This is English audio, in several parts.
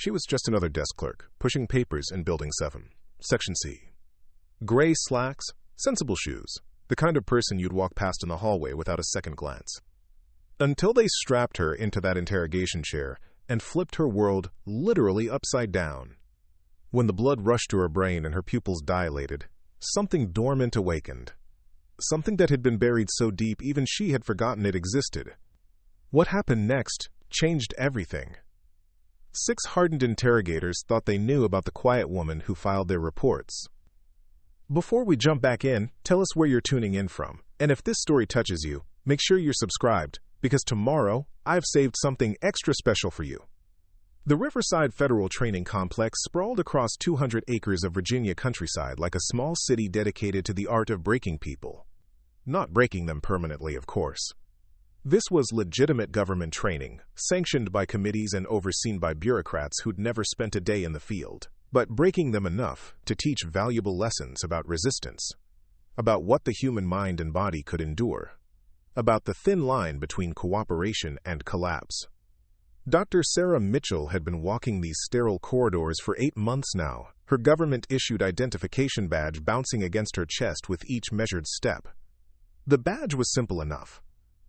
She was just another desk clerk, pushing papers in Building 7, Section C. Gray slacks, sensible shoes, the kind of person you'd walk past in the hallway without a second glance. Until they strapped her into that interrogation chair and flipped her world literally upside down. When the blood rushed to her brain and her pupils dilated, something dormant awakened. Something that had been buried so deep even she had forgotten it existed. What happened next changed everything. 6 hardened interrogators thought they knew about the quiet woman who filed their reports. Before we jump back in, tell us where you're tuning in from. And if this story touches you, make sure you're subscribed, because tomorrow I've saved something extra special for you. The Riverside Federal Training Complex sprawled across 200 acres of Virginia countryside like a small city dedicated to the art of breaking people. Not breaking them permanently, of course. This was legitimate government training, sanctioned by committees and overseen by bureaucrats who'd never spent a day in the field, but breaking them enough to teach valuable lessons about resistance, about what the human mind and body could endure, about the thin line between cooperation and collapse. Dr. Sarah Mitchell had been walking these sterile corridors for 8 months now, her government-issued identification badge bouncing against her chest with each measured step. The badge was simple enough.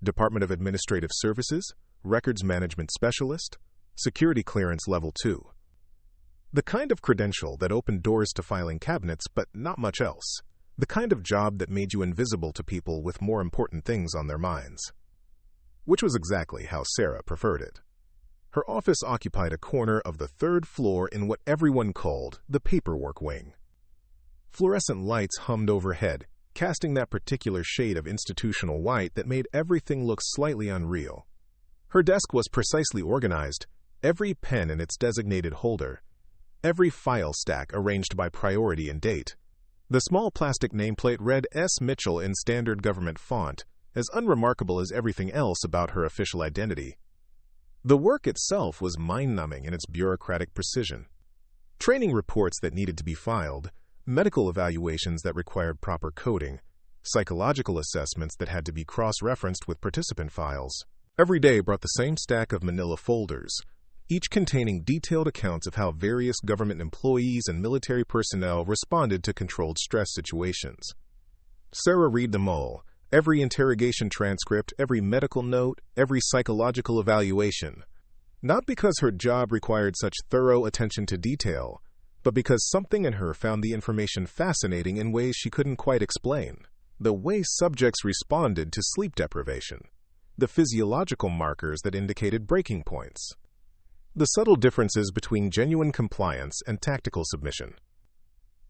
Department of Administrative Services, Records Management Specialist, Security Clearance Level 2. The kind of credential that opened doors to filing cabinets, but not much else. The kind of job that made you invisible to people with more important things on their minds. Which was exactly how Sarah preferred it. Her office occupied a corner of the 3rd floor in what everyone called the paperwork wing. Fluorescent lights hummed overhead, casting that particular shade of institutional white that made everything look slightly unreal. Her desk was precisely organized, every pen in its designated holder, every file stack arranged by priority and date. The small plastic nameplate read S. Mitchell in standard government font, as unremarkable as everything else about her official identity. The work itself was mind-numbing in its bureaucratic precision. Training reports that needed to be filed, medical evaluations that required proper coding, psychological assessments that had to be cross-referenced with participant files. Every day brought the same stack of manila folders, each containing detailed accounts of how various government employees and military personnel responded to controlled stress situations. Sarah read them all, every interrogation transcript, every medical note, every psychological evaluation. Not because her job required such thorough attention to detail, but because something in her found the information fascinating in ways she couldn't quite explain. The way subjects responded to sleep deprivation, the physiological markers that indicated breaking points, the subtle differences between genuine compliance and tactical submission.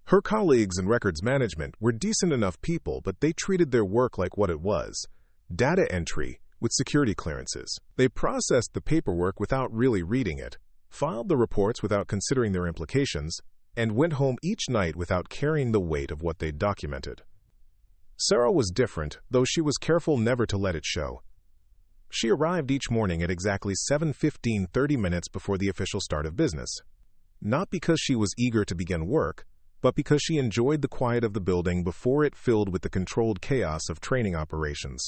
Her colleagues in records management were decent enough people, but they treated their work like what it was: data entry with security clearances. They processed the paperwork without really reading it, filed the reports without considering their implications, and went home each night without carrying the weight of what they'd documented. Sarah was different, though she was careful never to let it show. She arrived each morning at exactly 7:15, 30 minutes before the official start of business. Not because she was eager to begin work, but because she enjoyed the quiet of the building before it filled with the controlled chaos of training operations.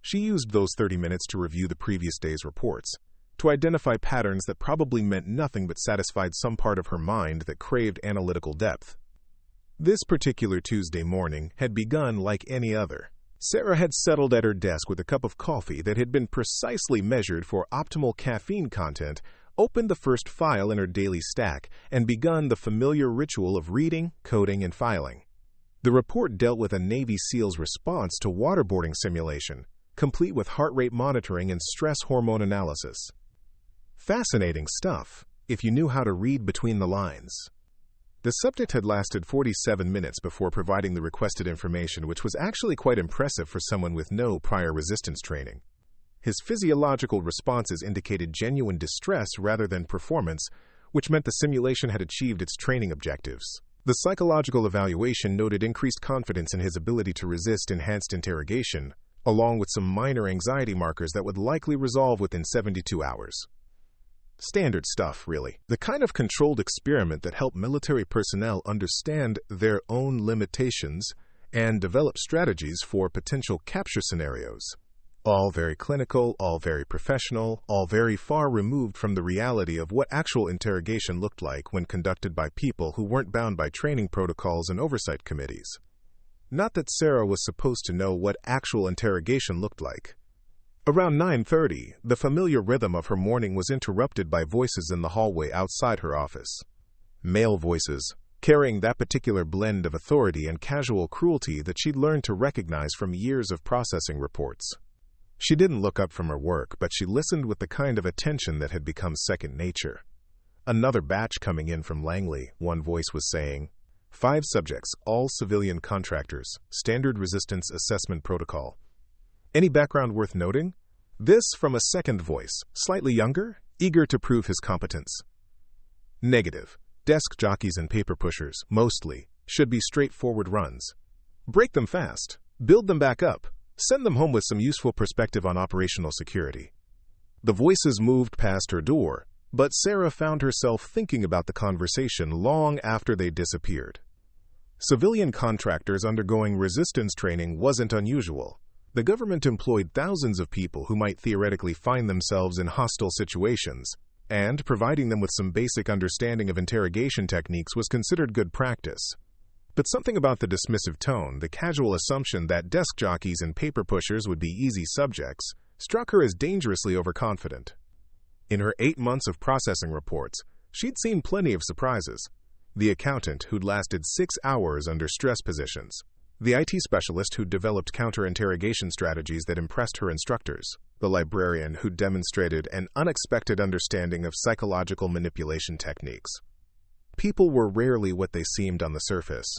She used those 30 minutes to review the previous day's reports, to identify patterns that probably meant nothing but satisfied some part of her mind that craved analytical depth. This particular Tuesday morning had begun like any other. Sarah had settled at her desk with a cup of coffee that had been precisely measured for optimal caffeine content, opened the first file in her daily stack, and begun the familiar ritual of reading, coding, and filing. The report dealt with a Navy SEAL's response to waterboarding simulation, complete with heart rate monitoring and stress hormone analysis. Fascinating stuff, if you knew how to read between the lines. The subject had lasted 47 minutes before providing the requested information, which was actually quite impressive for someone with no prior resistance training. His physiological responses indicated genuine distress rather than performance, which meant the simulation had achieved its training objectives. The psychological evaluation noted increased confidence in his ability to resist enhanced interrogation, along with some minor anxiety markers that would likely resolve within 72 hours. Standard stuff, really. The kind of controlled experiment that helped military personnel understand their own limitations and develop strategies for potential capture scenarios. All very clinical, all very professional, all very far removed from the reality of what actual interrogation looked like when conducted by people who weren't bound by training protocols and oversight committees. Not that Sarah was supposed to know what actual interrogation looked like. Around 9:30, the familiar rhythm of her morning was interrupted by voices in the hallway outside her office. Male voices, carrying that particular blend of authority and casual cruelty that she'd learned to recognize from years of processing reports. She didn't look up from her work, but she listened with the kind of attention that had become second nature. Another batch coming in from Langley, one voice was saying. 5 subjects, all civilian contractors, standard resistance assessment protocol. Any background worth noting? This from a second voice, slightly younger, eager to prove his competence. Negative. Desk jockeys and paper pushers, mostly, should be straightforward runs. Break them fast. Build them back up. Send them home with some useful perspective on operational security. The voices moved past her door, but Sarah found herself thinking about the conversation long after they disappeared. Civilian contractors undergoing resistance training wasn't unusual. The government employed thousands of people who might theoretically find themselves in hostile situations, and providing them with some basic understanding of interrogation techniques was considered good practice. But something about the dismissive tone, the casual assumption that desk jockeys and paper pushers would be easy subjects, struck her as dangerously overconfident. In her 8 months of processing reports, she'd seen plenty of surprises. The accountant who'd lasted 6 hours under stress positions. The IT specialist who'd developed counter-interrogation strategies that impressed her instructors. The librarian who'd demonstrated an unexpected understanding of psychological manipulation techniques. People were rarely what they seemed on the surface.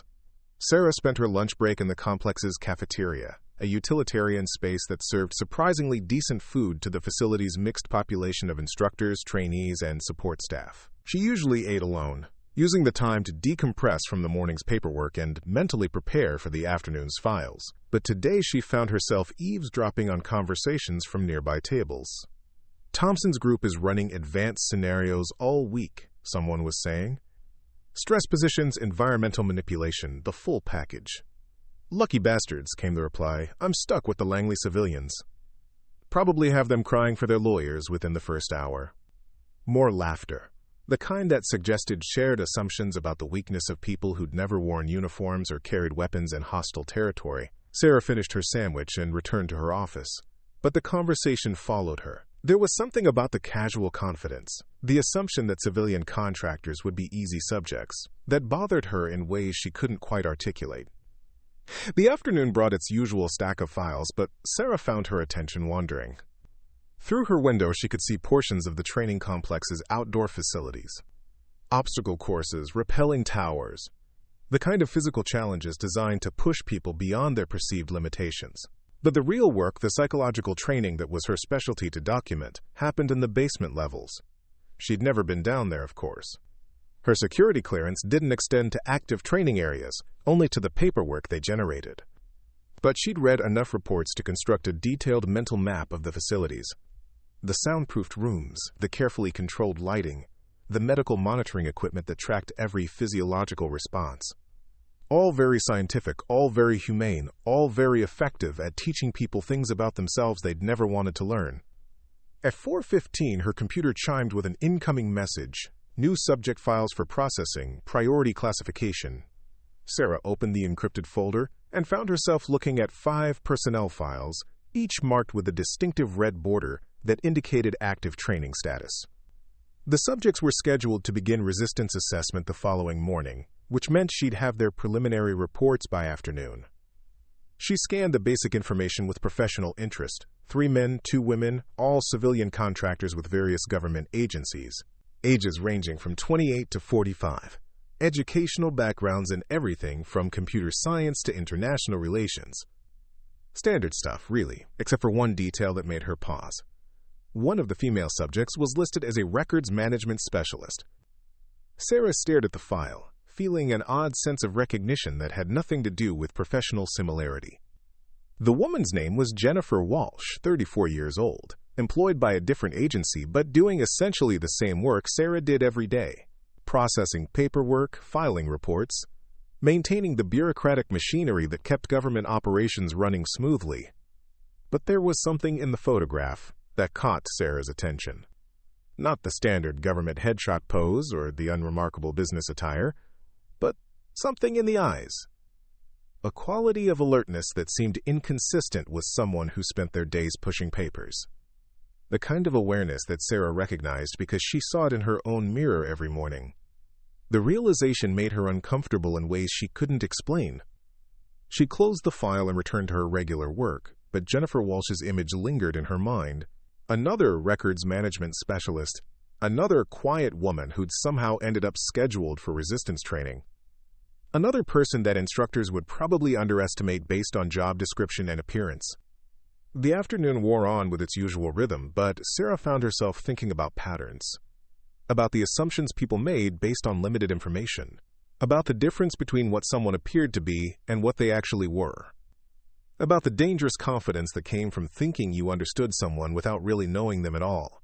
Sarah spent her lunch break in the complex's cafeteria, a utilitarian space that served surprisingly decent food to the facility's mixed population of instructors, trainees, and support staff. She usually ate alone, using the time to decompress from the morning's paperwork and mentally prepare for the afternoon's files. But today she found herself eavesdropping on conversations from nearby tables. Thompson's group is running advanced scenarios all week, someone was saying. Stress positions, environmental manipulation, the full package. Lucky bastards, came the reply. I'm stuck with the Langley civilians. Probably have them crying for their lawyers within the first hour. More laughter. The kind that suggested shared assumptions about the weakness of people who'd never worn uniforms or carried weapons in hostile territory. Sarah finished her sandwich and returned to her office. But the conversation followed her. There was something about the casual confidence, the assumption that civilian contractors would be easy subjects, that bothered her in ways she couldn't quite articulate. The afternoon brought its usual stack of files, but Sarah found her attention wandering. Through her window, she could see portions of the training complex's outdoor facilities. Obstacle courses, rappelling towers, the kind of physical challenges designed to push people beyond their perceived limitations. But the real work, the psychological training that was her specialty to document, happened in the basement levels. She'd never been down there, of course. Her security clearance didn't extend to active training areas, only to the paperwork they generated. But she'd read enough reports to construct a detailed mental map of the facilities. The soundproofed rooms, the carefully controlled lighting, the medical monitoring equipment that tracked every physiological response. All very scientific, all very humane, all very effective at teaching people things about themselves they'd never wanted to learn. At 4:15, her computer chimed with an incoming message. New subject files for processing, priority classification. Sarah opened the encrypted folder and found herself looking at 5 personnel files, each marked with a distinctive red border that indicated active training status. The subjects were scheduled to begin resistance assessment the following morning, which meant she'd have their preliminary reports by afternoon. She scanned the basic information with professional interest. 3 men, 2 women, all civilian contractors with various government agencies. Ages ranging from 28 to 45. Educational backgrounds in everything from computer science to international relations. Standard stuff, really, except for one detail that made her pause. One of the female subjects was listed as a records management specialist. Sarah stared at the file, feeling an odd sense of recognition that had nothing to do with professional similarity. The woman's name was Jennifer Walsh, 34 years old, employed by a different agency but doing essentially the same work Sarah did every day, processing paperwork, filing reports, maintaining the bureaucratic machinery that kept government operations running smoothly. But there was something in the photograph that caught Sarah's attention. Not the standard government headshot pose or the unremarkable business attire, but something in the eyes. A quality of alertness that seemed inconsistent with someone who spent their days pushing papers. The kind of awareness that Sarah recognized because she saw it in her own mirror every morning. The realization made her uncomfortable in ways she couldn't explain. She closed the file and returned to her regular work, but Jennifer Walsh's image lingered in her mind. Another records management specialist, another quiet woman who'd somehow ended up scheduled for resistance training. Another person that instructors would probably underestimate based on job description and appearance. The afternoon wore on with its usual rhythm, but Sarah found herself thinking about patterns. About the assumptions people made based on limited information. About the difference between what someone appeared to be and what they actually were. About the dangerous confidence that came from thinking you understood someone without really knowing them at all.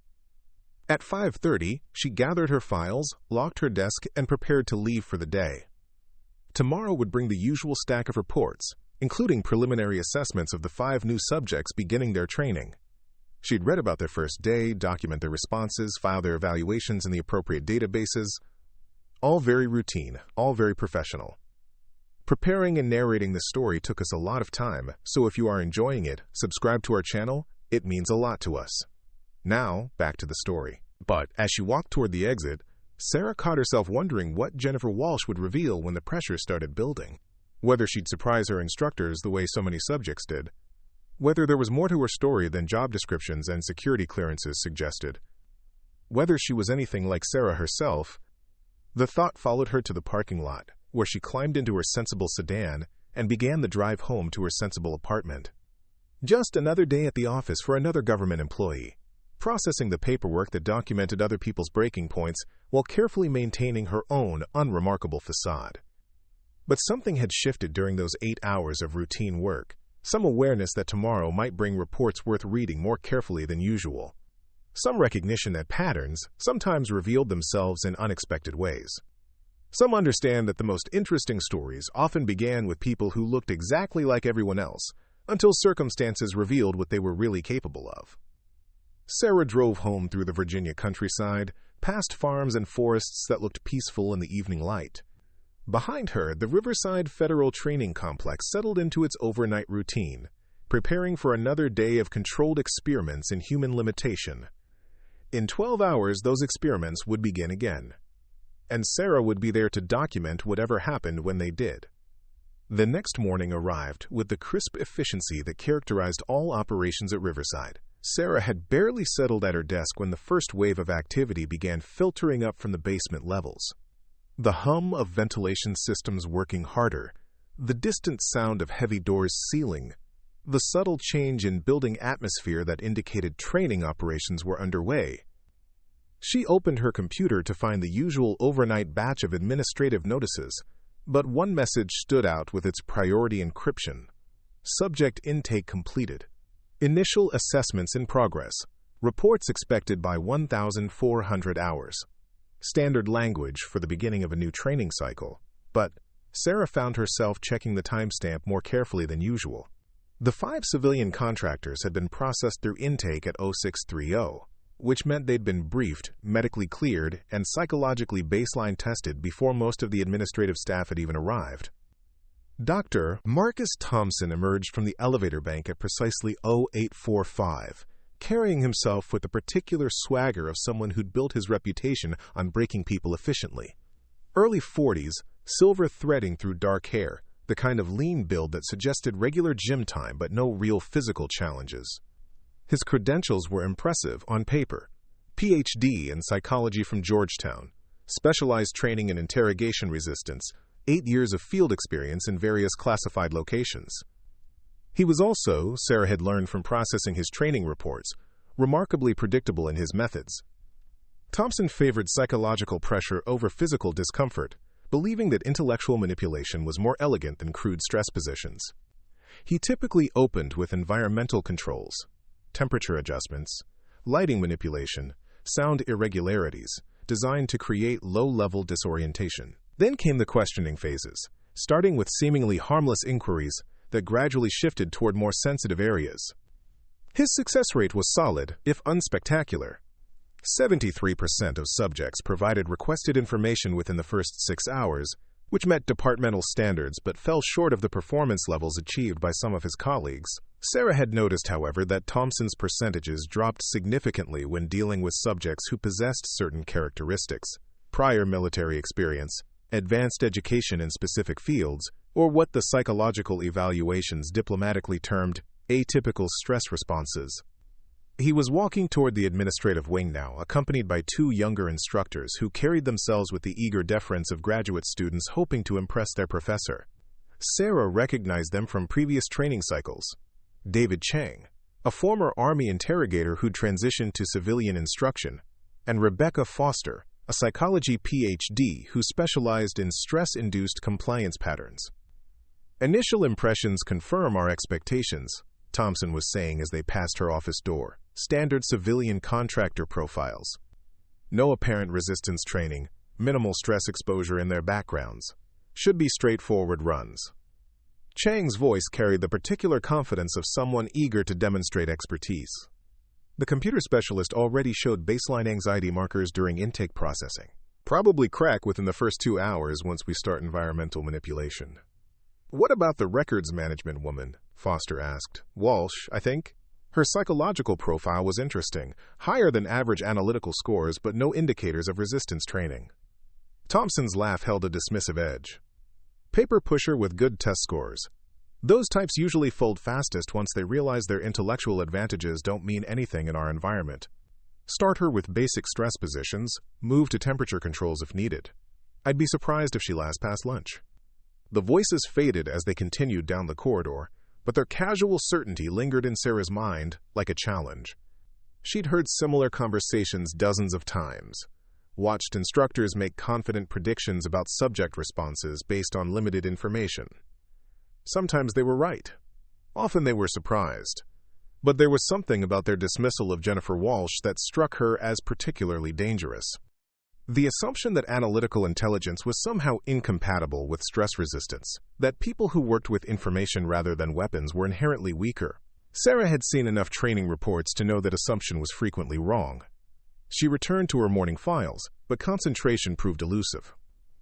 At 5:30, she gathered her files, locked her desk, and prepared to leave for the day. Tomorrow would bring the usual stack of reports, including preliminary assessments of the 5 new subjects beginning their training. She'd read about their first day, document their responses, file their evaluations in the appropriate databases. All very routine, all very professional. Preparing and narrating this story took us a lot of time, so if you are enjoying it, subscribe to our channel. It means a lot to us. Now, back to the story. But as she walked toward the exit, Sarah caught herself wondering what Jennifer Walsh would reveal when the pressure started building. Whether she'd surprise her instructors the way so many subjects did. Whether there was more to her story than job descriptions and security clearances suggested. Whether she was anything like Sarah herself. The thought followed her to the parking lot, where she climbed into her sensible sedan and began the drive home to her sensible apartment. Just another day at the office for another government employee, processing the paperwork that documented other people's breaking points while carefully maintaining her own unremarkable facade. But something had shifted during those 8 hours of routine work, some awareness that tomorrow might bring reports worth reading more carefully than usual. Some recognition that patterns sometimes revealed themselves in unexpected ways. Some understand that the most interesting stories often began with people who looked exactly like everyone else, until circumstances revealed what they were really capable of. Sarah drove home through the Virginia countryside, past farms and forests that looked peaceful in the evening light. Behind her, the Riverside Federal Training Complex settled into its overnight routine, preparing for another day of controlled experiments in human limitation. In 12 hours, those experiments would begin again, and Sarah would be there to document whatever happened when they did. The next morning arrived with the crisp efficiency that characterized all operations at Riverside. Sarah had barely settled at her desk when the first wave of activity began filtering up from the basement levels. The hum of ventilation systems working harder, the distant sound of heavy doors sealing, the subtle change in building atmosphere that indicated training operations were underway. She opened her computer to find the usual overnight batch of administrative notices, but one message stood out with its priority encryption. Subject intake completed. Initial assessments in progress. Reports expected by 1,400 hours. Standard language for the beginning of a new training cycle, but Sarah found herself checking the timestamp more carefully than usual. The 5 civilian contractors had been processed through intake at 0630, which meant they'd been briefed, medically cleared, and psychologically baseline tested before most of the administrative staff had even arrived. Dr. Marcus Thompson emerged from the elevator bank at precisely 0845, carrying himself with the particular swagger of someone who'd built his reputation on breaking people efficiently. Early 40s, silver threading through dark hair, the kind of lean build that suggested regular gym time but no real physical challenges. His credentials were impressive on paper. PhD in psychology from Georgetown, specialized training in interrogation resistance, 8 years of field experience in various classified locations. He was also, Sarah had learned from processing his training reports, remarkably predictable in his methods. Thompson favored psychological pressure over physical discomfort, believing that intellectual manipulation was more elegant than crude stress positions. He typically opened with environmental controls, temperature adjustments, lighting manipulation, sound irregularities, designed to create low-level disorientation. Then came the questioning phases, starting with seemingly harmless inquiries that gradually shifted toward more sensitive areas. His success rate was solid, if unspectacular. 73% of subjects provided requested information within the first 6 hours, which met departmental standards but fell short of the performance levels achieved by some of his colleagues. Sarah had noticed, however, that Thompson's percentages dropped significantly when dealing with subjects who possessed certain characteristics: prior military experience, advanced education in specific fields, or what the psychological evaluations diplomatically termed atypical stress responses. He was walking toward the administrative wing now, accompanied by 2 younger instructors who carried themselves with the eager deference of graduate students hoping to impress their professor. Sarah recognized them from previous training cycles. David Chang, a former Army interrogator who transitioned to civilian instruction, and Rebecca Foster, a psychology PhD who specialized in stress-induced compliance patterns. "Initial impressions confirm our expectations," Thompson was saying as they passed her office door. "Standard civilian contractor profiles. No apparent resistance training, minimal stress exposure in their backgrounds. Should be straightforward runs." Chang's voice carried the particular confidence of someone eager to demonstrate expertise. The computer specialist already showed baseline anxiety markers during intake processing. "Probably crack within the first 2 hours once we start environmental manipulation." "What about the records management woman?" Foster asked. "Walsh, I think." Her psychological profile was interesting, higher than average analytical scores but no indicators of resistance training. Thompson's laugh held a dismissive edge. "Paper pusher with good test scores. Those types usually fold fastest once they realize their intellectual advantages don't mean anything in our environment. Start her with basic stress positions, move to temperature controls if needed. I'd be surprised if she lasts past lunch." The voices faded as they continued down the corridor, but their casual certainty lingered in Sarah's mind like a challenge. She'd heard similar conversations dozens of times, watched instructors make confident predictions about subject responses based on limited information. Sometimes they were right. Often they were surprised. But there was something about their dismissal of Jennifer Walsh that struck her as particularly dangerous. The assumption that analytical intelligence was somehow incompatible with stress resistance, that people who worked with information rather than weapons were inherently weaker. Sarah had seen enough training reports to know that assumption was frequently wrong. She returned to her morning files, but concentration proved elusive.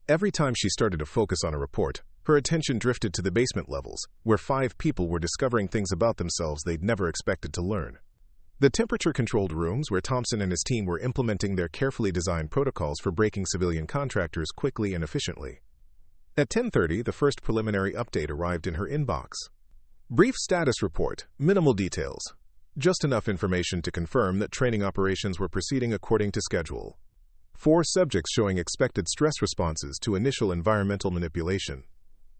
Every time she started to focus on a report, her attention drifted to the basement levels, where 5 people were discovering things about themselves they'd never expected to learn. The temperature-controlled rooms where Thompson and his team were implementing their carefully designed protocols for breaking civilian contractors quickly and efficiently. At 10:30, the first preliminary update arrived in her inbox. Brief status report, minimal details. Just enough information to confirm that training operations were proceeding according to schedule. 4 subjects showing expected stress responses to initial environmental manipulation.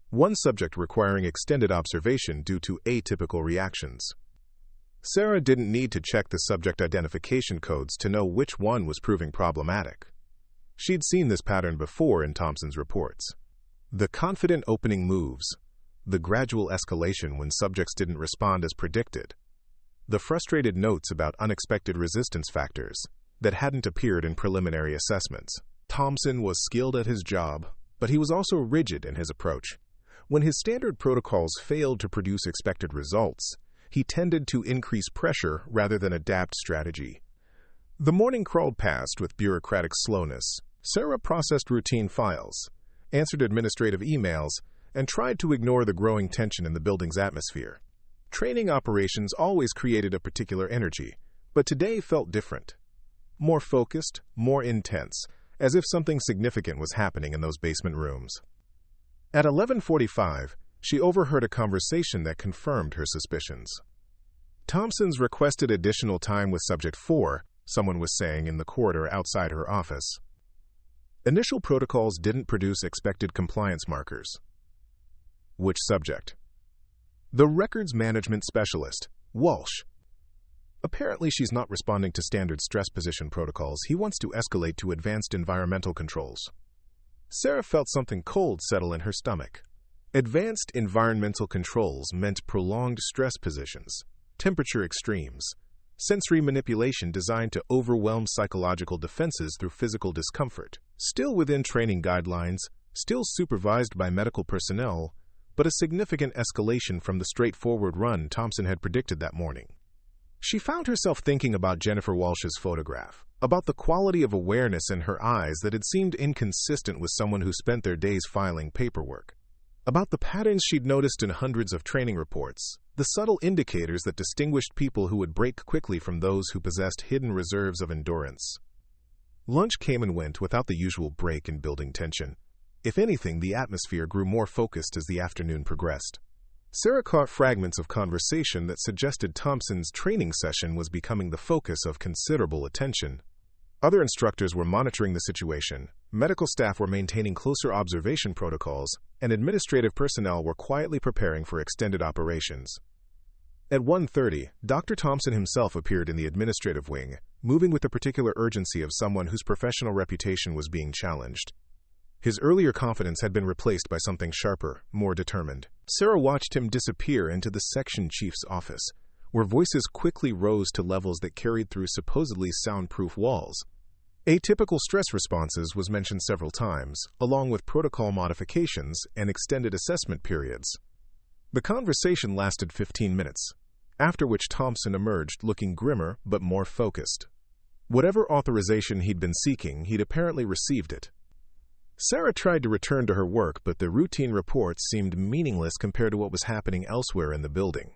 1 subject requiring extended observation due to atypical reactions. Sarah didn't need to check the subject identification codes to know which one was proving problematic. She'd seen this pattern before in Thompson's reports. The confident opening moves, the gradual escalation when subjects didn't respond as predicted, the frustrated notes about unexpected resistance factors that hadn't appeared in preliminary assessments. Thompson was skilled at his job, but he was also rigid in his approach. When his standard protocols failed to produce expected results, he tended to increase pressure rather than adapt strategy. The morning crawled past with bureaucratic slowness. Sarah processed routine files, answered administrative emails, and tried to ignore the growing tension in the building's atmosphere. Training operations always created a particular energy, but today felt different. More focused, more intense, as if something significant was happening in those basement rooms. At 11:45, she overheard a conversation that confirmed her suspicions. Thompson's requested additional time with Subject 4, someone was saying in the corridor outside her office. Initial protocols didn't produce expected compliance markers. Which subject? The records management specialist, Walsh. Apparently she's not responding to standard stress position protocols. He wants to escalate to advanced environmental controls. Sarah felt something cold settle in her stomach. Advanced environmental controls meant prolonged stress positions, temperature extremes, sensory manipulation designed to overwhelm psychological defenses through physical discomfort. Still within training guidelines, still supervised by medical personnel, but a significant escalation from the straightforward run Thompson had predicted that morning. She found herself thinking about Jennifer Walsh's photograph, about the quality of awareness in her eyes that had seemed inconsistent with someone who spent their days filing paperwork, about the patterns she'd noticed in hundreds of training reports, the subtle indicators that distinguished people who would break quickly from those who possessed hidden reserves of endurance. Lunch came and went without the usual break in building tension. If anything, the atmosphere grew more focused as the afternoon progressed. Sarah caught fragments of conversation that suggested Thompson's training session was becoming the focus of considerable attention. Other instructors were monitoring the situation, medical staff were maintaining closer observation protocols, and administrative personnel were quietly preparing for extended operations. At 1:30, Dr. Thompson himself appeared in the administrative wing, moving with the particular urgency of someone whose professional reputation was being challenged. His earlier confidence had been replaced by something sharper, more determined. Sarah watched him disappear into the section chief's office, where voices quickly rose to levels that carried through supposedly soundproof walls. Atypical stress responses was mentioned several times, along with protocol modifications and extended assessment periods. The conversation lasted 15 minutes, after which Thompson emerged looking grimmer but more focused. Whatever authorization he'd been seeking, he'd apparently received it. Sarah tried to return to her work, but the routine reports seemed meaningless compared to what was happening elsewhere in the building.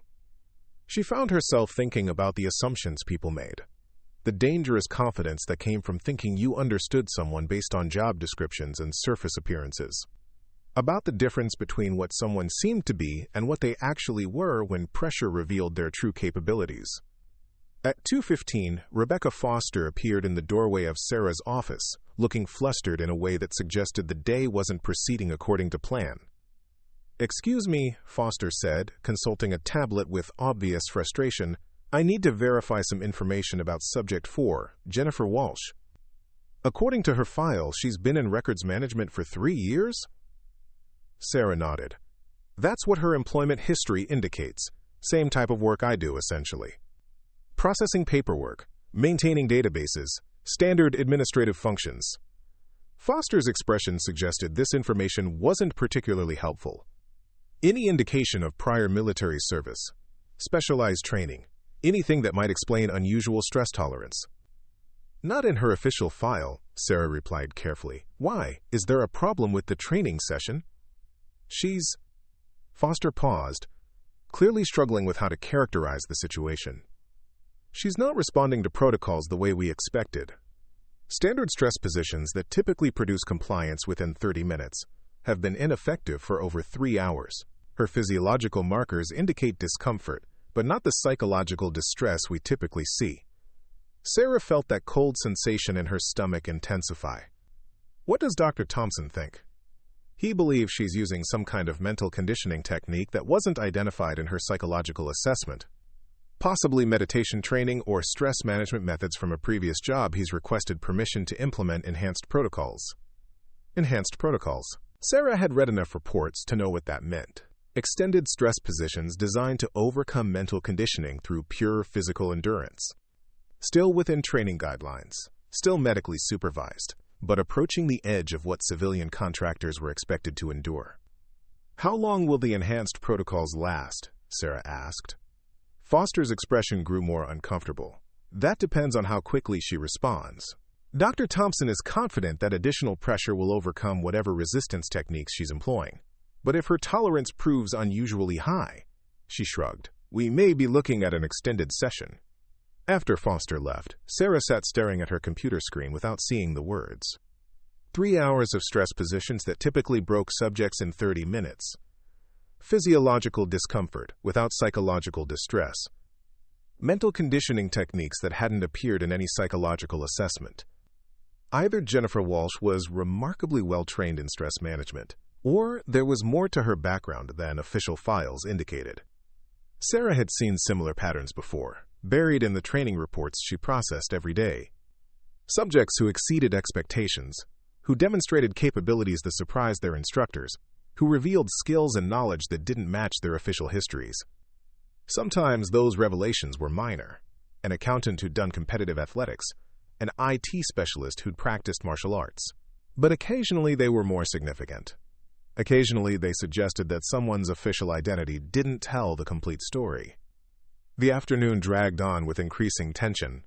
She found herself thinking about the assumptions people made, the dangerous confidence that came from thinking you understood someone based on job descriptions and surface appearances, about the difference between what someone seemed to be and what they actually were when pressure revealed their true capabilities. At 2:15, Rebecca Foster appeared in the doorway of Sarah's office, looking flustered in a way that suggested the day wasn't proceeding according to plan. "Excuse me," Foster said, consulting a tablet with obvious frustration. "I need to verify some information about Subject 4, Jennifer Walsh. According to her file, she's been in records management for 3 years?" Sarah nodded. "That's what her employment history indicates. Same type of work I do, essentially. Processing paperwork, maintaining databases, standard administrative functions." Foster's expression suggested this information wasn't particularly helpful. Any indication of prior military service, specialized training, anything that might explain unusual stress tolerance. "Not in her official file," Sarah replied carefully. "Why? Is there a problem with the training session?" Foster paused, clearly struggling with how to characterize the situation. "She's not responding to protocols the way we expected. Standard stress positions that typically produce compliance within 30 minutes have been ineffective for over 3 hours. Her physiological markers indicate discomfort, but not the psychological distress we typically see." Sarah felt that cold sensation in her stomach intensify. What does Dr. Thompson think? He believes she's using some kind of mental conditioning technique that wasn't identified in her psychological assessment. Possibly meditation training or stress management methods from a previous job he's requested permission to implement enhanced protocols. Enhanced protocols. Sarah had read enough reports to know what that meant. Extended stress positions designed to overcome mental conditioning through pure physical endurance. Still within training guidelines, still medically supervised, but approaching the edge of what civilian contractors were expected to endure. "How long will the enhanced protocols last?" Sarah asked. Foster's expression grew more uncomfortable. "That depends on how quickly she responds. Dr. Thompson is confident that additional pressure will overcome whatever resistance techniques she's employing. But if her tolerance proves unusually high," she shrugged, "we may be looking at an extended session." After Foster left, Sarah sat staring at her computer screen without seeing the words. 3 hours of stress positions that typically broke subjects in 30 minutes. Physiological discomfort without psychological distress. Mental conditioning techniques that hadn't appeared in any psychological assessment. Either Jennifer Walsh was remarkably well-trained in stress management, or there was more to her background than official files indicated. Sarah had seen similar patterns before, buried in the training reports she processed every day. Subjects who exceeded expectations, who demonstrated capabilities that surprised their instructors, who revealed skills and knowledge that didn't match their official histories. Sometimes those revelations were minor: an accountant who'd done competitive athletics, an IT specialist who'd practiced martial arts. But occasionally they were more significant. Occasionally they suggested that someone's official identity didn't tell the complete story. The afternoon dragged on with increasing tension.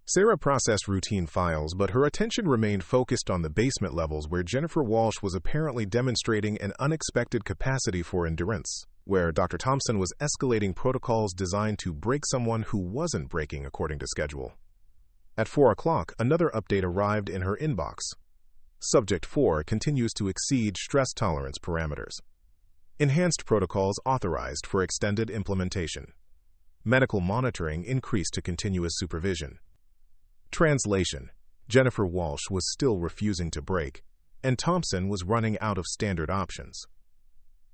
Sarah processed routine files, but her attention remained focused on the basement levels where Jennifer Walsh was apparently demonstrating an unexpected capacity for endurance, where Dr. Thompson was escalating protocols designed to break someone who wasn't breaking according to schedule. At 4 o'clock, another update arrived in her inbox. Subject 4 continues to exceed stress tolerance parameters. Enhanced protocols authorized for extended implementation. Medical monitoring increased to continuous supervision. Translation: Jennifer Walsh was still refusing to break, and Thompson was running out of standard options.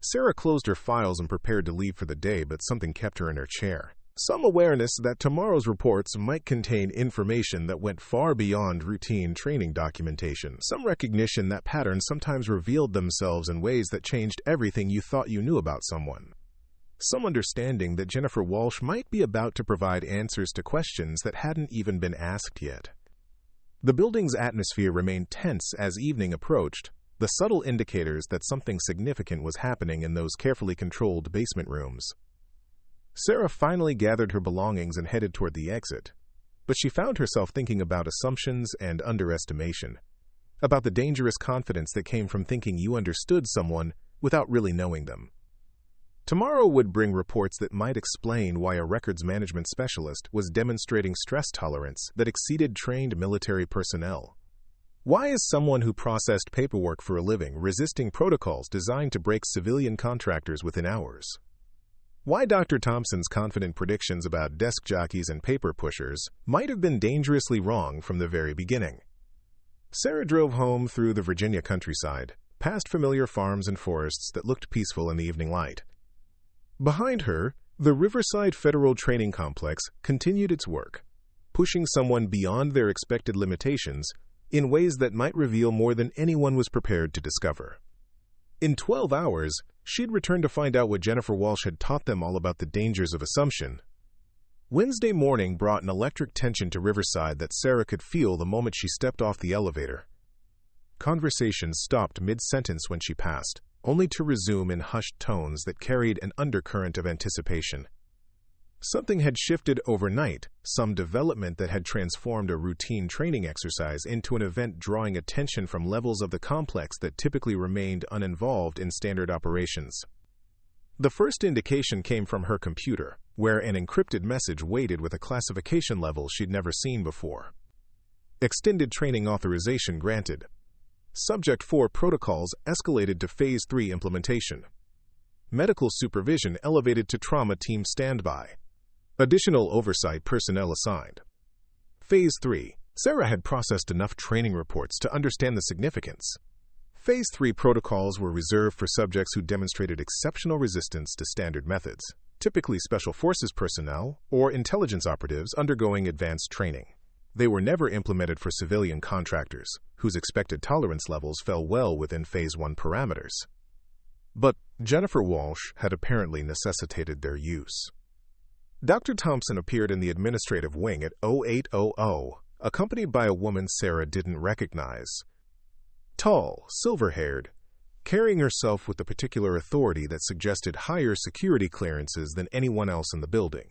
Sarah closed her files and prepared to leave for the day, but something kept her in her chair. Some awareness that tomorrow's reports might contain information that went far beyond routine training documentation. Some recognition that patterns sometimes revealed themselves in ways that changed everything you thought you knew about someone. Some understanding that Jennifer Walsh might be about to provide answers to questions that hadn't even been asked yet. The building's atmosphere remained tense as evening approached, the subtle indicators that something significant was happening in those carefully controlled basement rooms. Sarah finally gathered her belongings and headed toward the exit, but she found herself thinking about assumptions and underestimation, about the dangerous confidence that came from thinking you understood someone without really knowing them. Tomorrow would bring reports that might explain why a records management specialist was demonstrating stress tolerance that exceeded trained military personnel. Why is someone who processed paperwork for a living resisting protocols designed to break civilian contractors within hours? Why Dr. Thompson's confident predictions about desk jockeys and paper pushers might have been dangerously wrong from the very beginning. Sarah drove home through the Virginia countryside, past familiar farms and forests that looked peaceful in the evening light. Behind her, the Riverside Federal Training Complex continued its work, pushing someone beyond their expected limitations in ways that might reveal more than anyone was prepared to discover. In 12 hours, she'd returned to find out what Jennifer Walsh had taught them all about the dangers of assumption. Wednesday morning brought an electric tension to Riverside that Sarah could feel the moment she stepped off the elevator. Conversations stopped mid-sentence when she passed, only to resume in hushed tones that carried an undercurrent of anticipation. Something had shifted overnight, some development that had transformed a routine training exercise into an event drawing attention from levels of the complex that typically remained uninvolved in standard operations. The first indication came from her computer, where an encrypted message waited with a classification level she'd never seen before. Extended training authorization granted. Subject 4 protocols escalated to Phase 3 implementation. Medical supervision elevated to trauma team standby. Additional oversight personnel assigned. Phase 3. Sarah had processed enough training reports to understand the significance. Phase 3 protocols were reserved for subjects who demonstrated exceptional resistance to standard methods, typically Special Forces personnel or intelligence operatives undergoing advanced training. They were never implemented for civilian contractors, whose expected tolerance levels fell well within Phase 1 parameters. But Jennifer Walsh had apparently necessitated their use. Dr. Thompson appeared in the administrative wing at 0800, accompanied by a woman Sarah didn't recognize. Tall, silver-haired, carrying herself with the particular authority that suggested higher security clearances than anyone else in the building.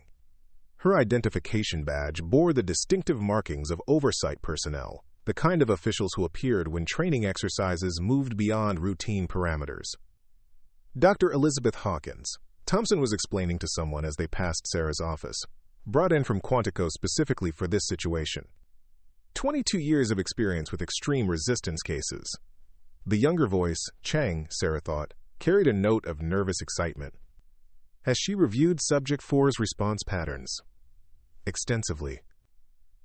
Her identification badge bore the distinctive markings of oversight personnel, the kind of officials who appeared when training exercises moved beyond routine parameters. Dr. Elizabeth Hawkins, Thompson was explaining to someone as they passed Sarah's office, brought in from Quantico specifically for this situation. 22 years of experience with extreme resistance cases. The younger voice, Chang, Sarah thought, carried a note of nervous excitement. Has she reviewed Subject 4's response patterns? Extensively.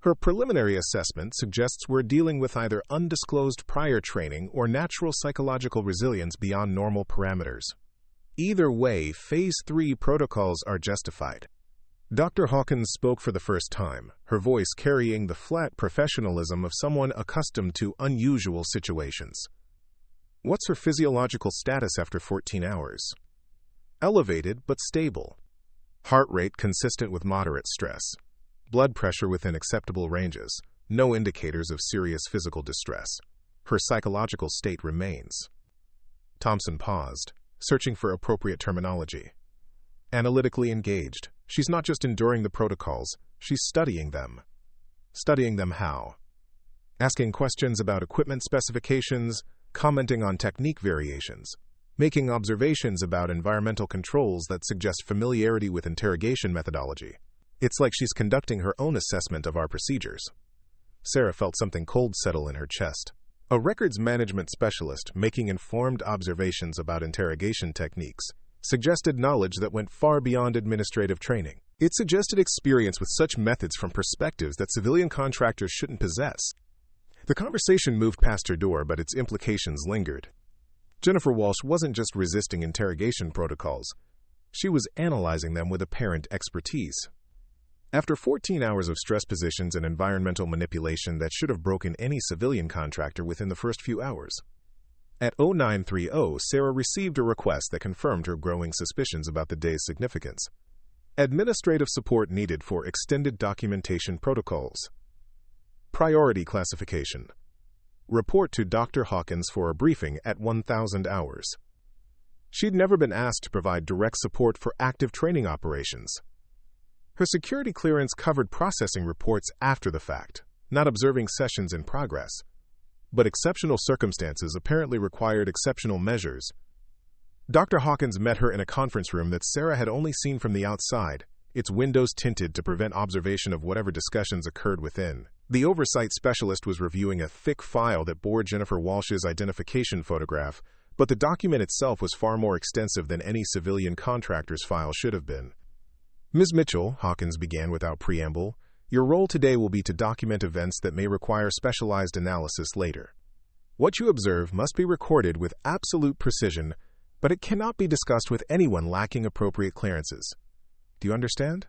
Her preliminary assessment suggests we're dealing with either undisclosed prior training or natural psychological resilience beyond normal parameters. Either way, Phase 3 protocols are justified. Dr. Hawkins spoke for the first time, her voice carrying the flat professionalism of someone accustomed to unusual situations. What's her physiological status after 14 hours? Elevated but stable. Heart rate consistent with moderate stress. Blood pressure within acceptable ranges. No indicators of serious physical distress. Her psychological state remains. Thompson paused, searching for appropriate terminology. Analytically engaged, She's not just enduring the protocols, she's studying them. Studying them how? Asking questions about equipment specifications, commenting on technique variations, making observations about environmental controls that suggest familiarity with interrogation methodology. It's like she's conducting her own assessment of our procedures. Sarah felt something cold settle in her chest. A records management specialist making informed observations about interrogation techniques suggested knowledge that went far beyond administrative training. It suggested experience with such methods from perspectives that civilian contractors shouldn't possess. The conversation moved past her door, but its implications lingered. Jennifer Walsh wasn't just resisting interrogation protocols. She was analyzing them with apparent expertise. After 14 hours of stress positions and environmental manipulation that should have broken any civilian contractor within the first few hours. At 0930, Sarah received a request that confirmed her growing suspicions about the day's significance. Administrative support needed for extended documentation protocols. Priority classification. Report to Dr. Hawkins for a briefing at 1000 hours. She'd never been asked to provide direct support for active training operations. Her security clearance covered processing reports after the fact, not observing sessions in progress. But exceptional circumstances apparently required exceptional measures. Dr. Hawkins met her in a conference room that Sarah had only seen from the outside, its windows tinted to prevent observation of whatever discussions occurred within. The oversight specialist was reviewing a thick file that bore Jennifer Walsh's identification photograph, but the document itself was far more extensive than any civilian contractor's file should have been. Ms. Mitchell, Hawkins began without preamble, your role today will be to document events that may require specialized analysis later. What you observe must be recorded with absolute precision, but it cannot be discussed with anyone lacking appropriate clearances. Do you understand?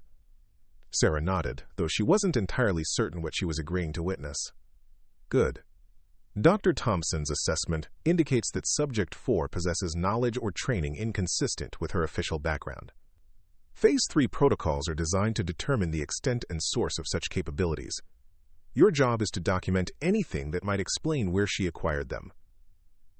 Sarah nodded, though she wasn't entirely certain what she was agreeing to witness. Good. Dr. Thompson's assessment indicates that Subject 4 possesses knowledge or training inconsistent with her official background. Phase 3 protocols are designed to determine the extent and source of such capabilities. Your job is to document anything that might explain where she acquired them.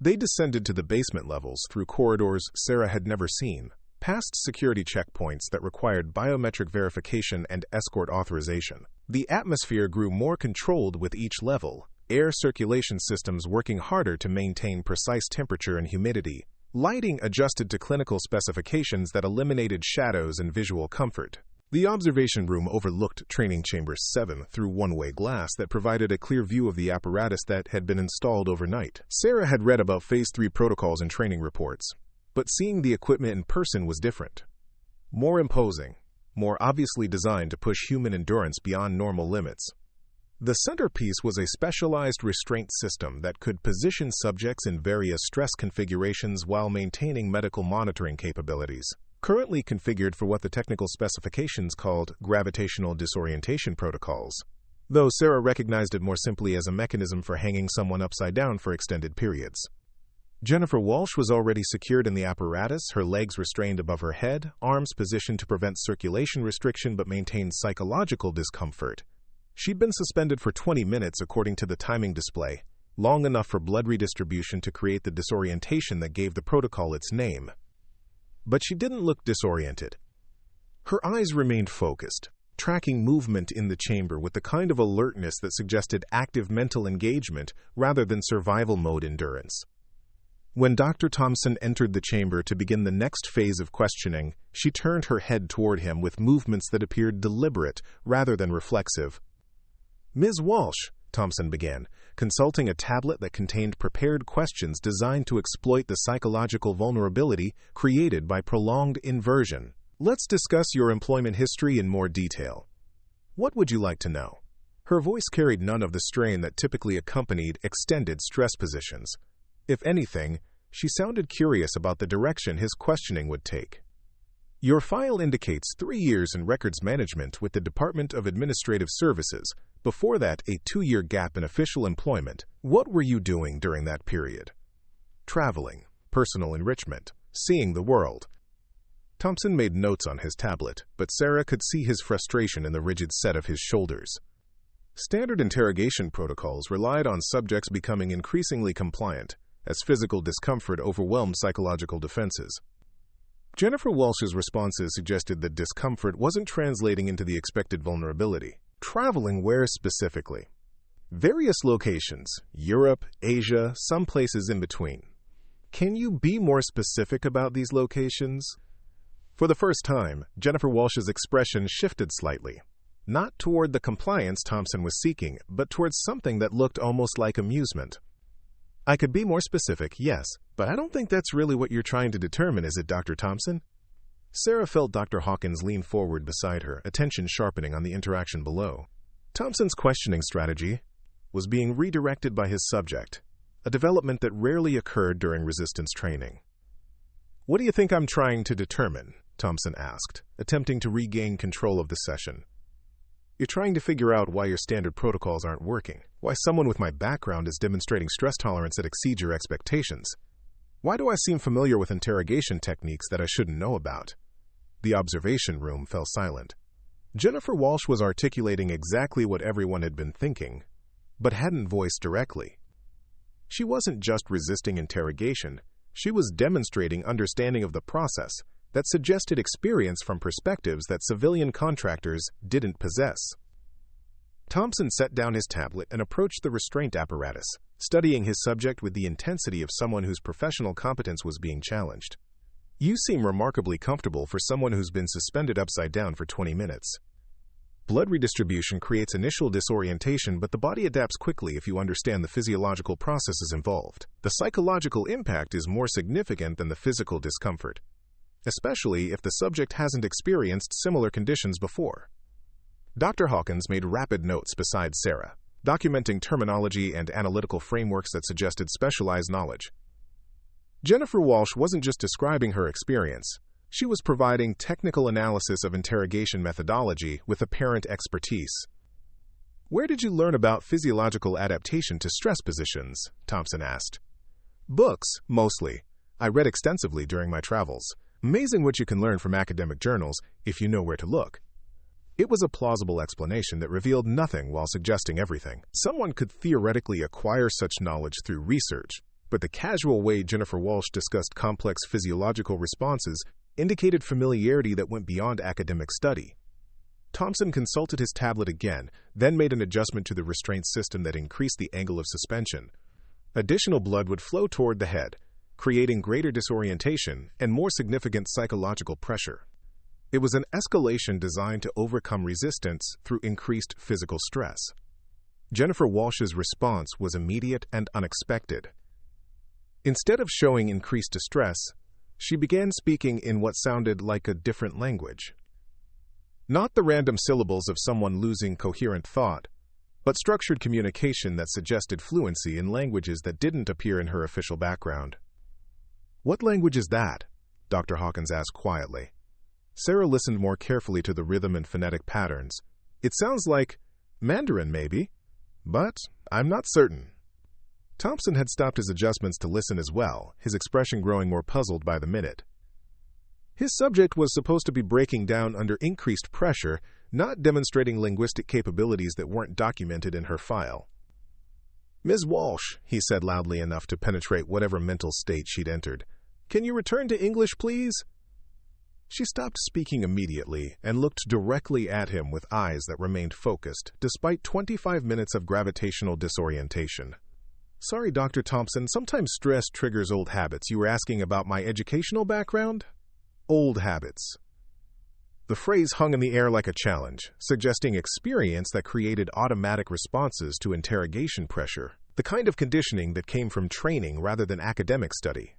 They descended to the basement levels through corridors Sarah had never seen, past security checkpoints that required biometric verification and escort authorization. The atmosphere grew more controlled with each level, air circulation systems working harder to maintain precise temperature and humidity. Lighting adjusted to clinical specifications that eliminated shadows and visual comfort. The observation room overlooked Training Chamber 7 through one-way glass that provided a clear view of the apparatus that had been installed overnight. Sarah had read about Phase 3 protocols and training reports, but seeing the equipment in person was different. More imposing, more obviously designed to push human endurance beyond normal limits. The centerpiece was a specialized restraint system that could position subjects in various stress configurations while maintaining medical monitoring capabilities. Currently configured for what the technical specifications called gravitational disorientation protocols, though Sarah recognized it more simply as a mechanism for hanging someone upside down for extended periods. Jennifer Walsh was already secured in the apparatus, her legs restrained above her head, arms positioned to prevent circulation restriction but maintain psychological discomfort. She'd been suspended for 20 minutes according to the timing display, long enough for blood redistribution to create the disorientation that gave the protocol its name. But she didn't look disoriented. Her eyes remained focused, tracking movement in the chamber with the kind of alertness that suggested active mental engagement rather than survival mode endurance. When Dr. Thompson entered the chamber to begin the next phase of questioning, she turned her head toward him with movements that appeared deliberate rather than reflexive. Ms. Walsh, Thompson began, consulting a tablet that contained prepared questions designed to exploit the psychological vulnerability created by prolonged inversion. Let's discuss your employment history in more detail. What would you like to know? Her voice carried none of the strain that typically accompanied extended stress positions. If anything, she sounded curious about the direction his questioning would take. Your file indicates 3 years in records management with the Department of Administrative Services. Before that, a 2-year gap in official employment. What were you doing during that period? Traveling, personal enrichment, seeing the world. Thompson made notes on his tablet, but Sarah could see his frustration in the rigid set of his shoulders. Standard interrogation protocols relied on subjects becoming increasingly compliant, as physical discomfort overwhelmed psychological defenses. Jennifer Walsh's responses suggested that discomfort wasn't translating into the expected vulnerability. Traveling where specifically? Various locations, Europe, Asia, some places in between. Can you be more specific about these locations? For the first time, Jennifer Walsh's expression shifted slightly. Not toward the compliance Thompson was seeking, but towards something that looked almost like amusement. I could be more specific, yes, but I don't think that's really what you're trying to determine, is it, Dr. Thompson? Sarah felt Dr. Hawkins lean forward beside her, attention sharpening on the interaction below. Thompson's questioning strategy was being redirected by his subject, a development that rarely occurred during resistance training. "What do you think I'm trying to determine?" Thompson asked, attempting to regain control of the session. "You're trying to figure out why your standard protocols aren't working, why someone with my background is demonstrating stress tolerance that exceeds your expectations. Why do I seem familiar with interrogation techniques that I shouldn't know about?" The observation room fell silent. Jennifer Walsh was articulating exactly what everyone had been thinking, but hadn't voiced directly. She wasn't just resisting interrogation, she was demonstrating understanding of the process that suggested experience from perspectives that civilian contractors didn't possess. Thompson set down his tablet and approached the restraint apparatus, studying his subject with the intensity of someone whose professional competence was being challenged. "You seem remarkably comfortable for someone who's been suspended upside down for 20 minutes. Blood redistribution creates initial disorientation, but the body adapts quickly if you understand the physiological processes involved. The psychological impact is more significant than the physical discomfort, especially if the subject hasn't experienced similar conditions before." Dr. Hawkins made rapid notes beside Sarah, documenting terminology and analytical frameworks that suggested specialized knowledge. Jennifer Walsh wasn't just describing her experience. She was providing technical analysis of interrogation methodology with apparent expertise. "Where did you learn about physiological adaptation to stress positions?" Thompson asked. "Books, mostly. I read extensively during my travels. Amazing what you can learn from academic journals if you know where to look." It was a plausible explanation that revealed nothing while suggesting everything. Someone could theoretically acquire such knowledge through research, but the casual way Jennifer Walsh discussed complex physiological responses indicated familiarity that went beyond academic study. Thompson consulted his tablet again, then made an adjustment to the restraint system that increased the angle of suspension. Additional blood would flow toward the head, creating greater disorientation and more significant psychological pressure. It was an escalation designed to overcome resistance through increased physical stress. Jennifer Walsh's response was immediate and unexpected. Instead of showing increased distress, she began speaking in what sounded like a different language. Not the random syllables of someone losing coherent thought, but structured communication that suggested fluency in languages that didn't appear in her official background. "What language is that?" Dr. Hawkins asked quietly. Sarah listened more carefully to the rhythm and phonetic patterns. "It sounds like Mandarin, maybe, but I'm not certain." Thompson had stopped his adjustments to listen as well, his expression growing more puzzled by the minute. His subject was supposed to be breaking down under increased pressure, not demonstrating linguistic capabilities that weren't documented in her file. "Ms. Walsh," he said loudly enough to penetrate whatever mental state she'd entered, "can you return to English, please?" She stopped speaking immediately and looked directly at him with eyes that remained focused, despite 25 minutes of gravitational disorientation. "Sorry, Dr. Thompson, sometimes stress triggers old habits. You were asking about my educational background?" Old habits. The phrase hung in the air like a challenge, suggesting experience that created automatic responses to interrogation pressure, the kind of conditioning that came from training rather than academic study.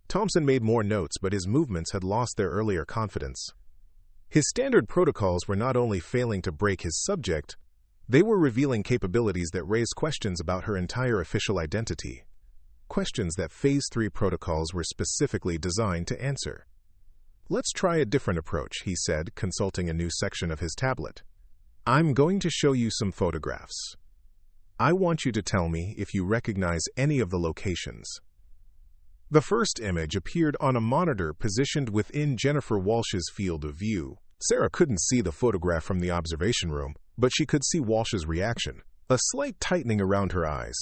Thompson made more notes, but his movements had lost their earlier confidence. His standard protocols were not only failing to break his subject, they were revealing capabilities that raised questions about her entire official identity. Questions that Phase 3 protocols were specifically designed to answer. "Let's try a different approach," he said, consulting a new section of his tablet. "I'm going to show you some photographs. I want you to tell me if you recognize any of the locations." The first image appeared on a monitor positioned within Jennifer Walsh's field of view. Sarah couldn't see the photograph from the observation room, but she could see Walsh's reaction, a slight tightening around her eyes,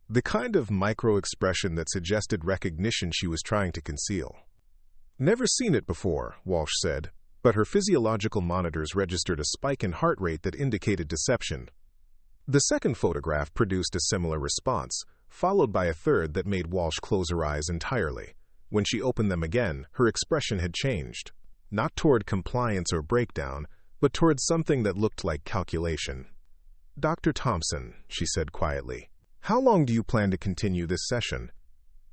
the kind of micro-expression that suggested recognition she was trying to conceal. Never seen it before, Walsh said, but her physiological monitors registered a spike in heart rate that indicated deception. The second photograph produced a similar response, followed by a third that made Walsh close her eyes entirely. When she opened them again, her expression had changed, not toward compliance or breakdown, but toward something that looked like calculation. "Dr. Thompson," she said quietly, "how long do you plan to continue this session?"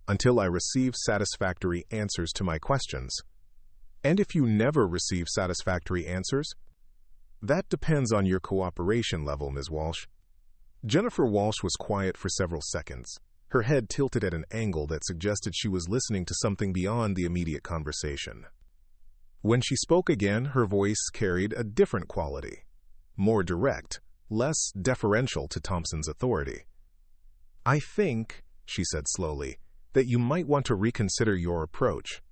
"Until I receive satisfactory answers to my questions." "And if you never receive satisfactory answers?" "That depends on your cooperation level, Ms. Walsh." Jennifer Walsh was quiet for several seconds, her head tilted at an angle that suggested she was listening to something beyond the immediate conversation. When she spoke again, her voice carried a different quality, more direct, less deferential to Thompson's authority. "I think," she said slowly, "that you might want to reconsider your approach,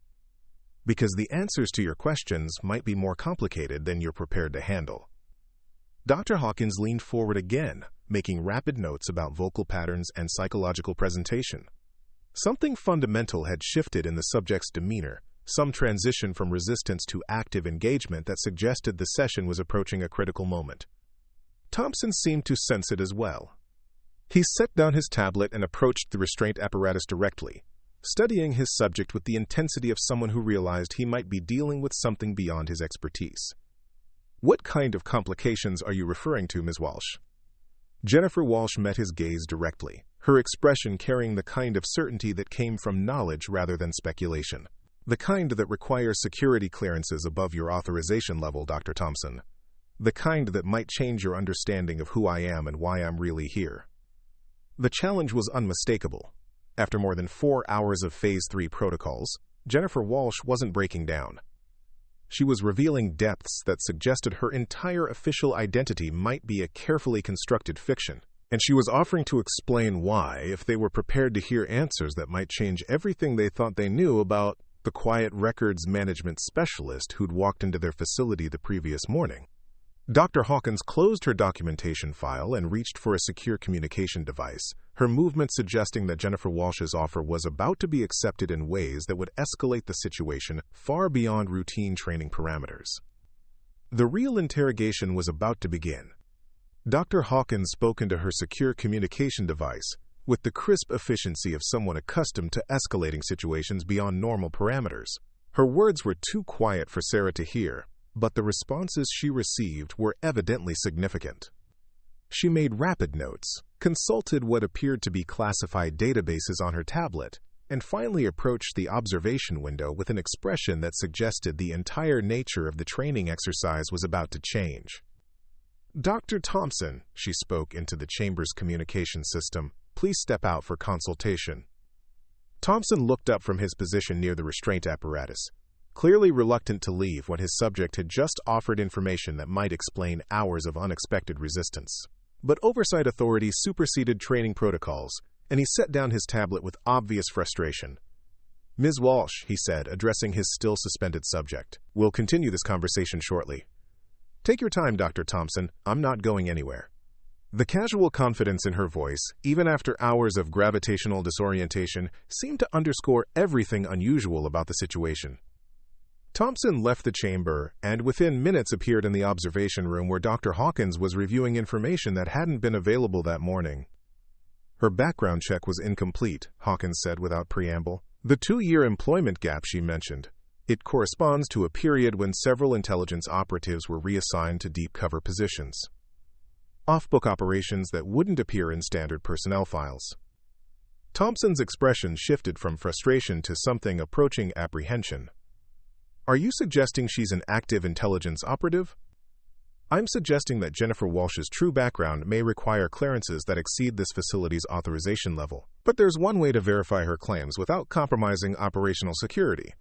because the answers to your questions might be more complicated than you're prepared to handle." Dr. Hawkins leaned forward again, making rapid notes about vocal patterns and psychological presentation. Something fundamental had shifted in the subject's demeanor, some transition from resistance to active engagement that suggested the session was approaching a critical moment. Thompson seemed to sense it as well. He set down his tablet and approached the restraint apparatus directly, studying his subject with the intensity of someone who realized he might be dealing with something beyond his expertise. "What kind of complications are you referring to, Ms. Walsh?" Jennifer Walsh met his gaze directly, her expression carrying the kind of certainty that came from knowledge rather than speculation. "The kind that requires security clearances above your authorization level, Dr. Thompson. The kind that might change your understanding of who I am and why I'm really here." The challenge was unmistakable. After more than 4 hours of Phase 3 protocols, Jennifer Walsh wasn't breaking down. She was revealing depths that suggested her entire official identity might be a carefully constructed fiction, and she was offering to explain why if they were prepared to hear answers that might change everything they thought they knew about the quiet records management specialist who'd walked into their facility the previous morning. Dr. Hawkins closed her documentation file and reached for a secure communication device, her movement suggesting that Jennifer Walsh's offer was about to be accepted in ways that would escalate the situation far beyond routine training parameters. The real interrogation was about to begin. Dr. Hawkins spoke into her secure communication device with the crisp efficiency of someone accustomed to escalating situations beyond normal parameters. Her words were too quiet for Sarah to hear, but the responses she received were evidently significant. She made rapid notes, consulted what appeared to be classified databases on her tablet, and finally approached the observation window with an expression that suggested the entire nature of the training exercise was about to change. "Dr. Thompson," she spoke into the chamber's communication system, "please step out for consultation." Thompson looked up from his position near the restraint apparatus, clearly reluctant to leave when his subject had just offered information that might explain hours of unexpected resistance. But oversight authority superseded training protocols, and he set down his tablet with obvious frustration. "Ms. Walsh," he said, addressing his still suspended subject, "we'll continue this conversation shortly." "Take your time, Dr. Thompson. I'm not going anywhere." The casual confidence in her voice, even after hours of gravitational disorientation, seemed to underscore everything unusual about the situation. Thompson left the chamber and within minutes appeared in the observation room where Dr. Hawkins was reviewing information that hadn't been available that morning. Her background check was incomplete, Hawkins said without preamble. The 2-year employment gap she mentioned. It corresponds to a period when several intelligence operatives were reassigned to deep cover positions. Off-book operations that wouldn't appear in standard personnel files. Thompson's expression shifted from frustration to something approaching apprehension. "Are you suggesting she's an active intelligence operative?" "I'm suggesting that Jennifer Walsh's true background may require clearances that exceed this facility's authorization level. But there's one way to verify her claims without compromising operational security."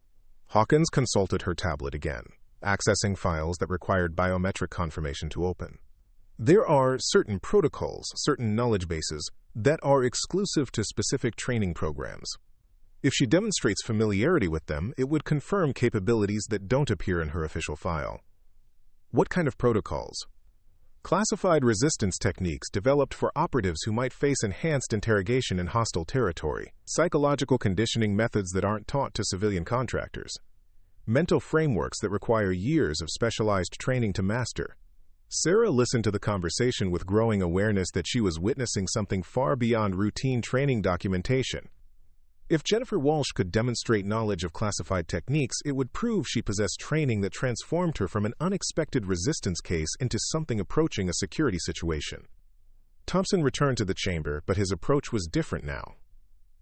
Hawkins consulted her tablet again, accessing files that required biometric confirmation to open. "There are certain protocols, certain knowledge bases, that are exclusive to specific training programs. If she demonstrates familiarity with them, it would confirm capabilities that don't appear in her official file." "What kind of protocols?" "Classified resistance techniques developed for operatives who might face enhanced interrogation in hostile territory, psychological conditioning methods that aren't taught to civilian contractors." mental frameworks that require years of specialized training to master. Sarah listened to the conversation with growing awareness that she was witnessing something far beyond routine training documentation. If Jennifer Walsh could demonstrate knowledge of classified techniques, it would prove she possessed training that transformed her from an unexpected resistance case into something approaching a security situation. Thompson returned to the chamber, but his approach was different now.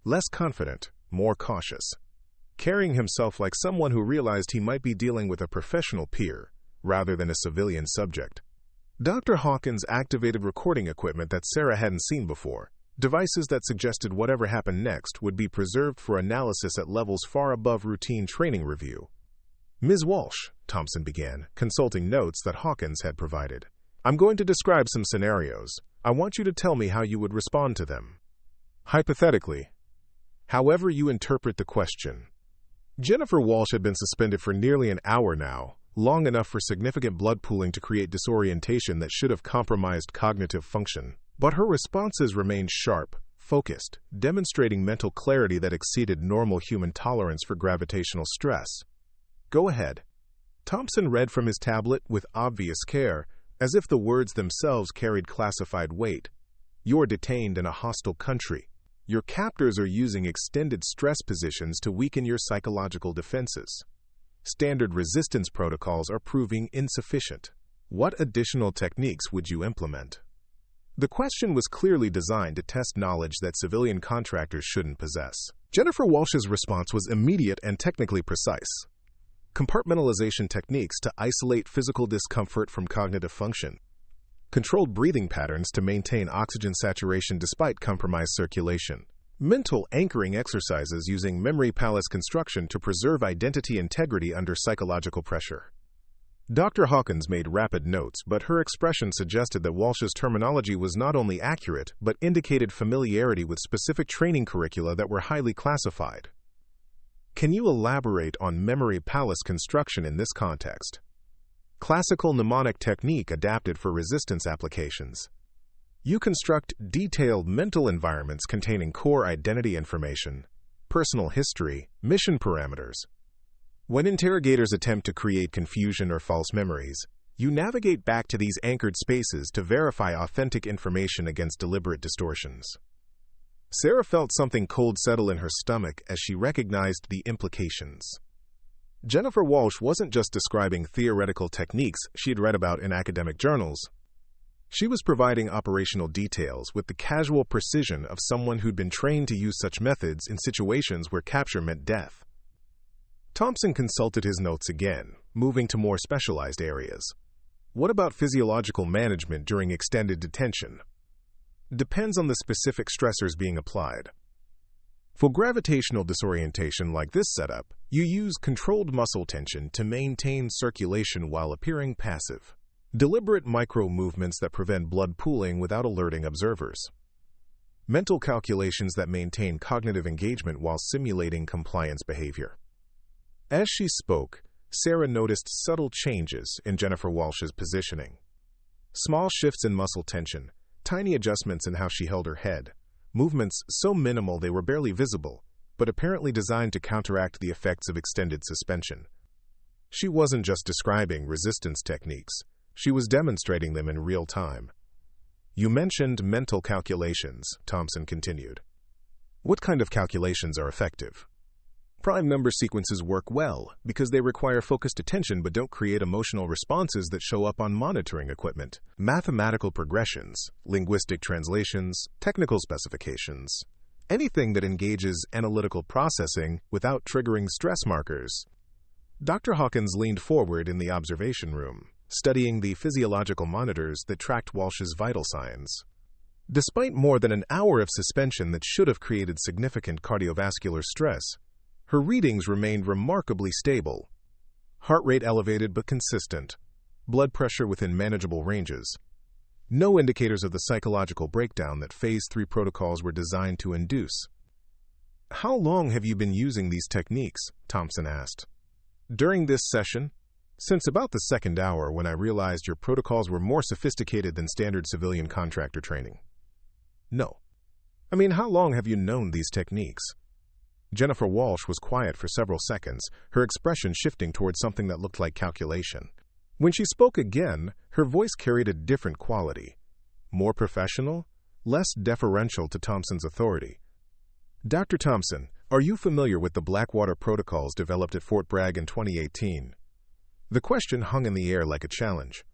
Less confident, more cautious. Carrying himself like someone who realized he might be dealing with a professional peer, rather than a civilian subject. Dr. Hawkins activated recording equipment that Sarah hadn't seen before, devices that suggested whatever happened next would be preserved for analysis at levels far above routine training review. Ms. Walsh, Thompson began, consulting notes that Hawkins had provided. I'm going to describe some scenarios. I want you to tell me how you would respond to them. Hypothetically, however you interpret the question. Jennifer Walsh had been suspended for nearly an hour now, long enough for significant blood pooling to create disorientation that should have compromised cognitive function. But her responses remained sharp, focused, demonstrating mental clarity that exceeded normal human tolerance for gravitational stress. Go ahead. Thompson read from his tablet with obvious care, as if the words themselves carried classified weight. You're detained in a hostile country. Your captors are using extended stress positions to weaken your psychological defenses. Standard resistance protocols are proving insufficient. What additional techniques would you implement? The question was clearly designed to test knowledge that civilian contractors shouldn't possess. Jennifer Walsh's response was immediate and technically precise. Compartmentalization techniques to isolate physical discomfort from cognitive function. Controlled breathing patterns to maintain oxygen saturation despite compromised circulation. Mental anchoring exercises using memory palace construction to preserve identity integrity under psychological pressure. Dr. Hawkins made rapid notes, but her expression suggested that Walsh's terminology was not only accurate, but indicated familiarity with specific training curricula that were highly classified. Can you elaborate on memory palace construction in this context? Classical mnemonic technique adapted for resistance applications. You construct detailed mental environments containing core identity information, personal history, mission parameters. When interrogators attempt to create confusion or false memories, you navigate back to these anchored spaces to verify authentic information against deliberate distortions. Sarah felt something cold settle in her stomach as she recognized the implications. Jennifer Walsh wasn't just describing theoretical techniques she'd read about in academic journals. She was providing operational details with the casual precision of someone who'd been trained to use such methods in situations where capture meant death. Thompson consulted his notes again, moving to more specialized areas. What about physiological management during extended detention? Depends on the specific stressors being applied. For gravitational disorientation like this setup, you use controlled muscle tension to maintain circulation while appearing passive. Deliberate micro-movements that prevent blood pooling without alerting observers. Mental calculations that maintain cognitive engagement while simulating compliance behavior. As she spoke, Sarah noticed subtle changes in Jennifer Walsh's positioning. Small shifts in muscle tension, tiny adjustments in how she held her head, movements so minimal they were barely visible, but apparently designed to counteract the effects of extended suspension. She wasn't just describing resistance techniques. She was demonstrating them in real time. You mentioned mental calculations, Thompson continued. What kind of calculations are effective? Prime number sequences work well because they require focused attention but don't create emotional responses that show up on monitoring equipment. Mathematical progressions, linguistic translations, technical specifications. Anything that engages analytical processing without triggering stress markers. Dr. Hawkins leaned forward in the observation room, studying the physiological monitors that tracked Walsh's vital signs. Despite more than an hour of suspension that should have created significant cardiovascular stress, her readings remained remarkably stable. Heart rate elevated but consistent, blood pressure within manageable ranges. No indicators of the psychological breakdown that Phase 3 protocols were designed to induce. How long have you been using these techniques? Thompson asked. During this session, since about the second hour when I realized your protocols were more sophisticated than standard civilian contractor training. No. I mean, how long have you known these techniques? Jennifer Walsh was quiet for several seconds, her expression shifting towards something that looked like calculation. When she spoke again, her voice carried a different quality. More professional, less deferential to Thompson's authority. Dr. Thompson, are you familiar with the Blackwater protocols developed at Fort Bragg in 2018? The question hung in the air like a challenge.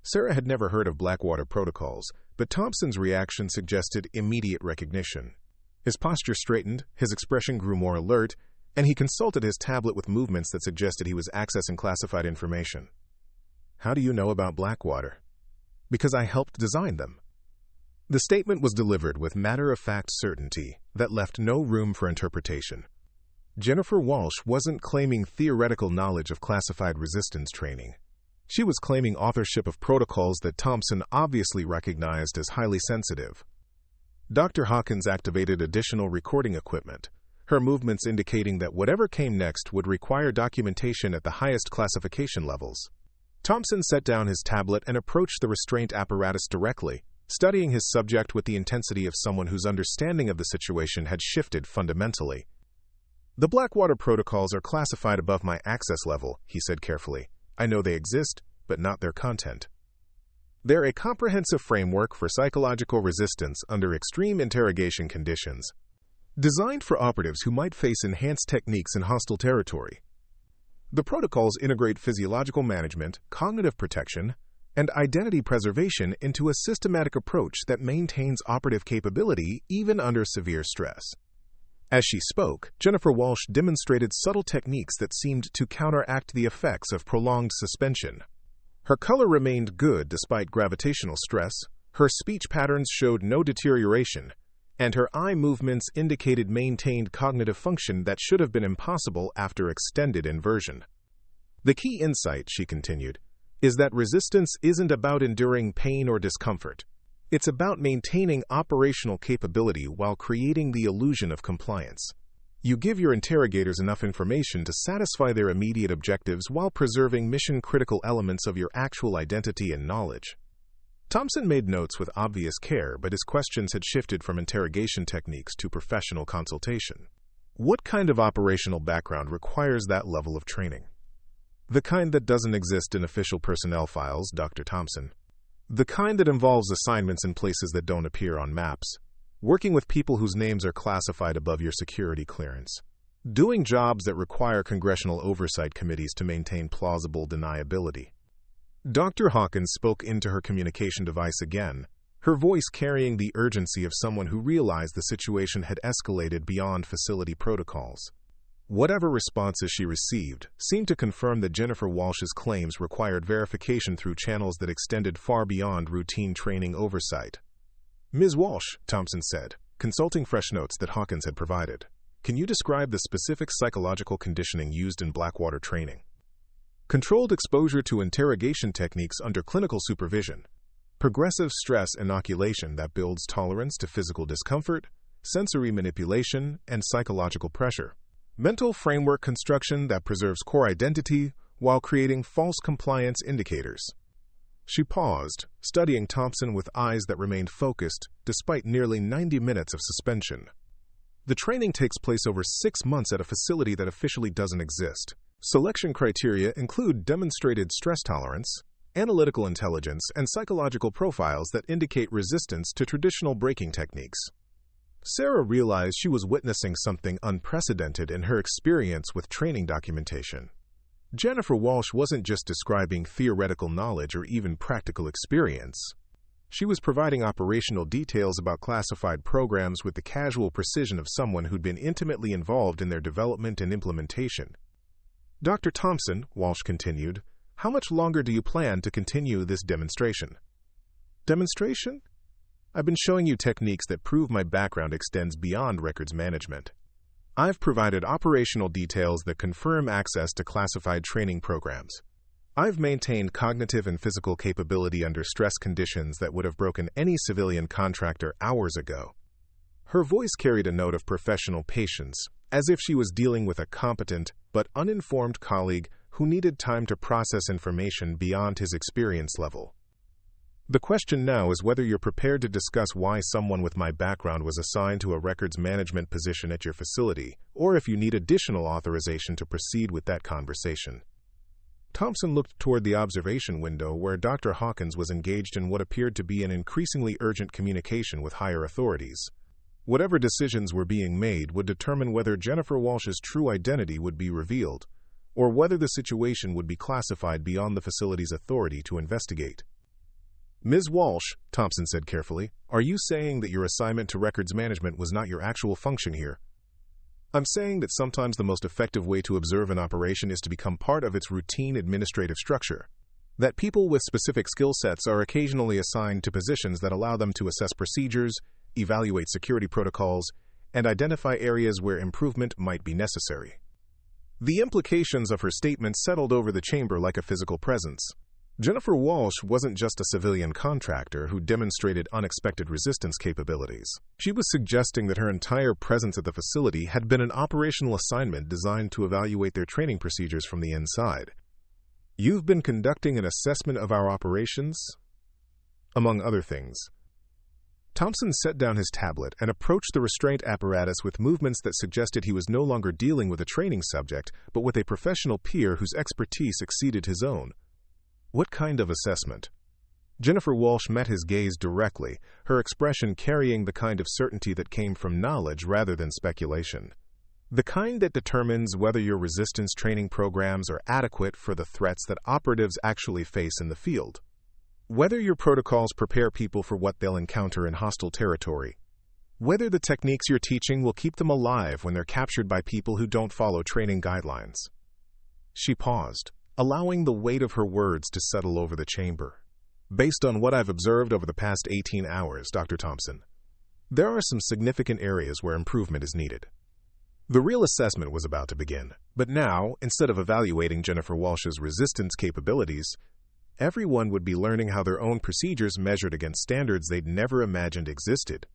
Sarah had never heard of Blackwater protocols, but Thompson's reaction suggested immediate recognition. His posture straightened, his expression grew more alert, and he consulted his tablet with movements that suggested he was accessing classified information. How do you know about Blackwater? Because I helped design them. The statement was delivered with matter-of-fact certainty that left no room for interpretation. Jennifer Walsh wasn't claiming theoretical knowledge of classified resistance training. She was claiming authorship of protocols that Thompson obviously recognized as highly sensitive. Dr. Hawkins activated additional recording equipment, her movements indicating that whatever came next would require documentation at the highest classification levels. Thompson set down his tablet and approached the restraint apparatus directly, studying his subject with the intensity of someone whose understanding of the situation had shifted fundamentally. The Blackwater protocols are classified above my access level, he said carefully. I know they exist, but not their content. They're a comprehensive framework for psychological resistance under extreme interrogation conditions, designed for operatives who might face enhanced techniques in hostile territory. The protocols integrate physiological management, cognitive protection, and identity preservation into a systematic approach that maintains operative capability even under severe stress. As she spoke, Jennifer Walsh demonstrated subtle techniques that seemed to counteract the effects of prolonged suspension. Her color remained good despite gravitational stress, her speech patterns showed no deterioration, and her eye movements indicated maintained cognitive function that should have been impossible after extended inversion. The key insight, she continued, is that resistance isn't about enduring pain or discomfort. It's about maintaining operational capability while creating the illusion of compliance. You give your interrogators enough information to satisfy their immediate objectives while preserving mission-critical elements of your actual identity and knowledge. Thompson made notes with obvious care, but his questions had shifted from interrogation techniques to professional consultation. What kind of operational background requires that level of training? The kind that doesn't exist in official personnel files, Dr. Thompson. The kind that involves assignments in places that don't appear on maps. Working with people whose names are classified above your security clearance. Doing jobs that require congressional oversight committees to maintain plausible deniability. Dr. Hawkins spoke into her communication device again, her voice carrying the urgency of someone who realized the situation had escalated beyond facility protocols. Whatever responses she received seemed to confirm that Jennifer Walsh's claims required verification through channels that extended far beyond routine training oversight. Ms. Walsh, Thompson said, consulting fresh notes that Hawkins had provided, can you describe the specific psychological conditioning used in Blackwater training? Controlled exposure to interrogation techniques under clinical supervision. Progressive stress inoculation that builds tolerance to physical discomfort, sensory manipulation, and psychological pressure. Mental framework construction that preserves core identity while creating false compliance indicators. She paused, studying Thompson with eyes that remained focused despite nearly 90 minutes of suspension. The training takes place over 6 months at a facility that officially doesn't exist. Selection criteria include demonstrated stress tolerance, analytical intelligence, and psychological profiles that indicate resistance to traditional braking techniques. Sarah realized she was witnessing something unprecedented in her experience with training documentation. Jennifer Walsh wasn't just describing theoretical knowledge or even practical experience. She was providing operational details about classified programs with the casual precision of someone who'd been intimately involved in their development and implementation. Dr. Thompson, Walsh continued, how much longer do you plan to continue this demonstration? Demonstration? I've been showing you techniques that prove my background extends beyond records management. I've provided operational details that confirm access to classified training programs. I've maintained cognitive and physical capability under stress conditions that would have broken any civilian contractor hours ago. Her voice carried a note of professional patience, as if she was dealing with a competent but uninformed colleague who needed time to process information beyond his experience level. The question now is whether you're prepared to discuss why someone with my background was assigned to a records management position at your facility, or if you need additional authorization to proceed with that conversation. Thompson looked toward the observation window where Dr. Hawkins was engaged in what appeared to be an increasingly urgent communication with higher authorities. Whatever decisions were being made would determine whether Jennifer Walsh's true identity would be revealed, or whether the situation would be classified beyond the facility's authority to investigate. Ms. Walsh, Thompson said carefully, are you saying that your assignment to records management was not your actual function here? I'm saying that sometimes the most effective way to observe an operation is to become part of its routine administrative structure. That people with specific skill sets are occasionally assigned to positions that allow them to assess procedures, evaluate security protocols, and identify areas where improvement might be necessary. The implications of her statement settled over the chamber like a physical presence. Jennifer Walsh wasn't just a civilian contractor who demonstrated unexpected resistance capabilities. She was suggesting that her entire presence at the facility had been an operational assignment designed to evaluate their training procedures from the inside. You've been conducting an assessment of our operations? Among other things. Thompson set down his tablet and approached the restraint apparatus with movements that suggested he was no longer dealing with a training subject, but with a professional peer whose expertise exceeded his own. What kind of assessment? Jennifer Walsh met his gaze directly, her expression carrying the kind of certainty that came from knowledge rather than speculation. The kind that determines whether your resistance training programs are adequate for the threats that operatives actually face in the field. Whether your protocols prepare people for what they'll encounter in hostile territory. Whether the techniques you're teaching will keep them alive when they're captured by people who don't follow training guidelines. She paused, allowing the weight of her words to settle over the chamber. Based on what I've observed over the past 18 hours, Dr. Thompson, there are some significant areas where improvement is needed. The real assessment was about to begin, but now, instead of evaluating Jennifer Walsh's resistance capabilities, everyone would be learning how their own procedures measured against standards they'd never imagined existed.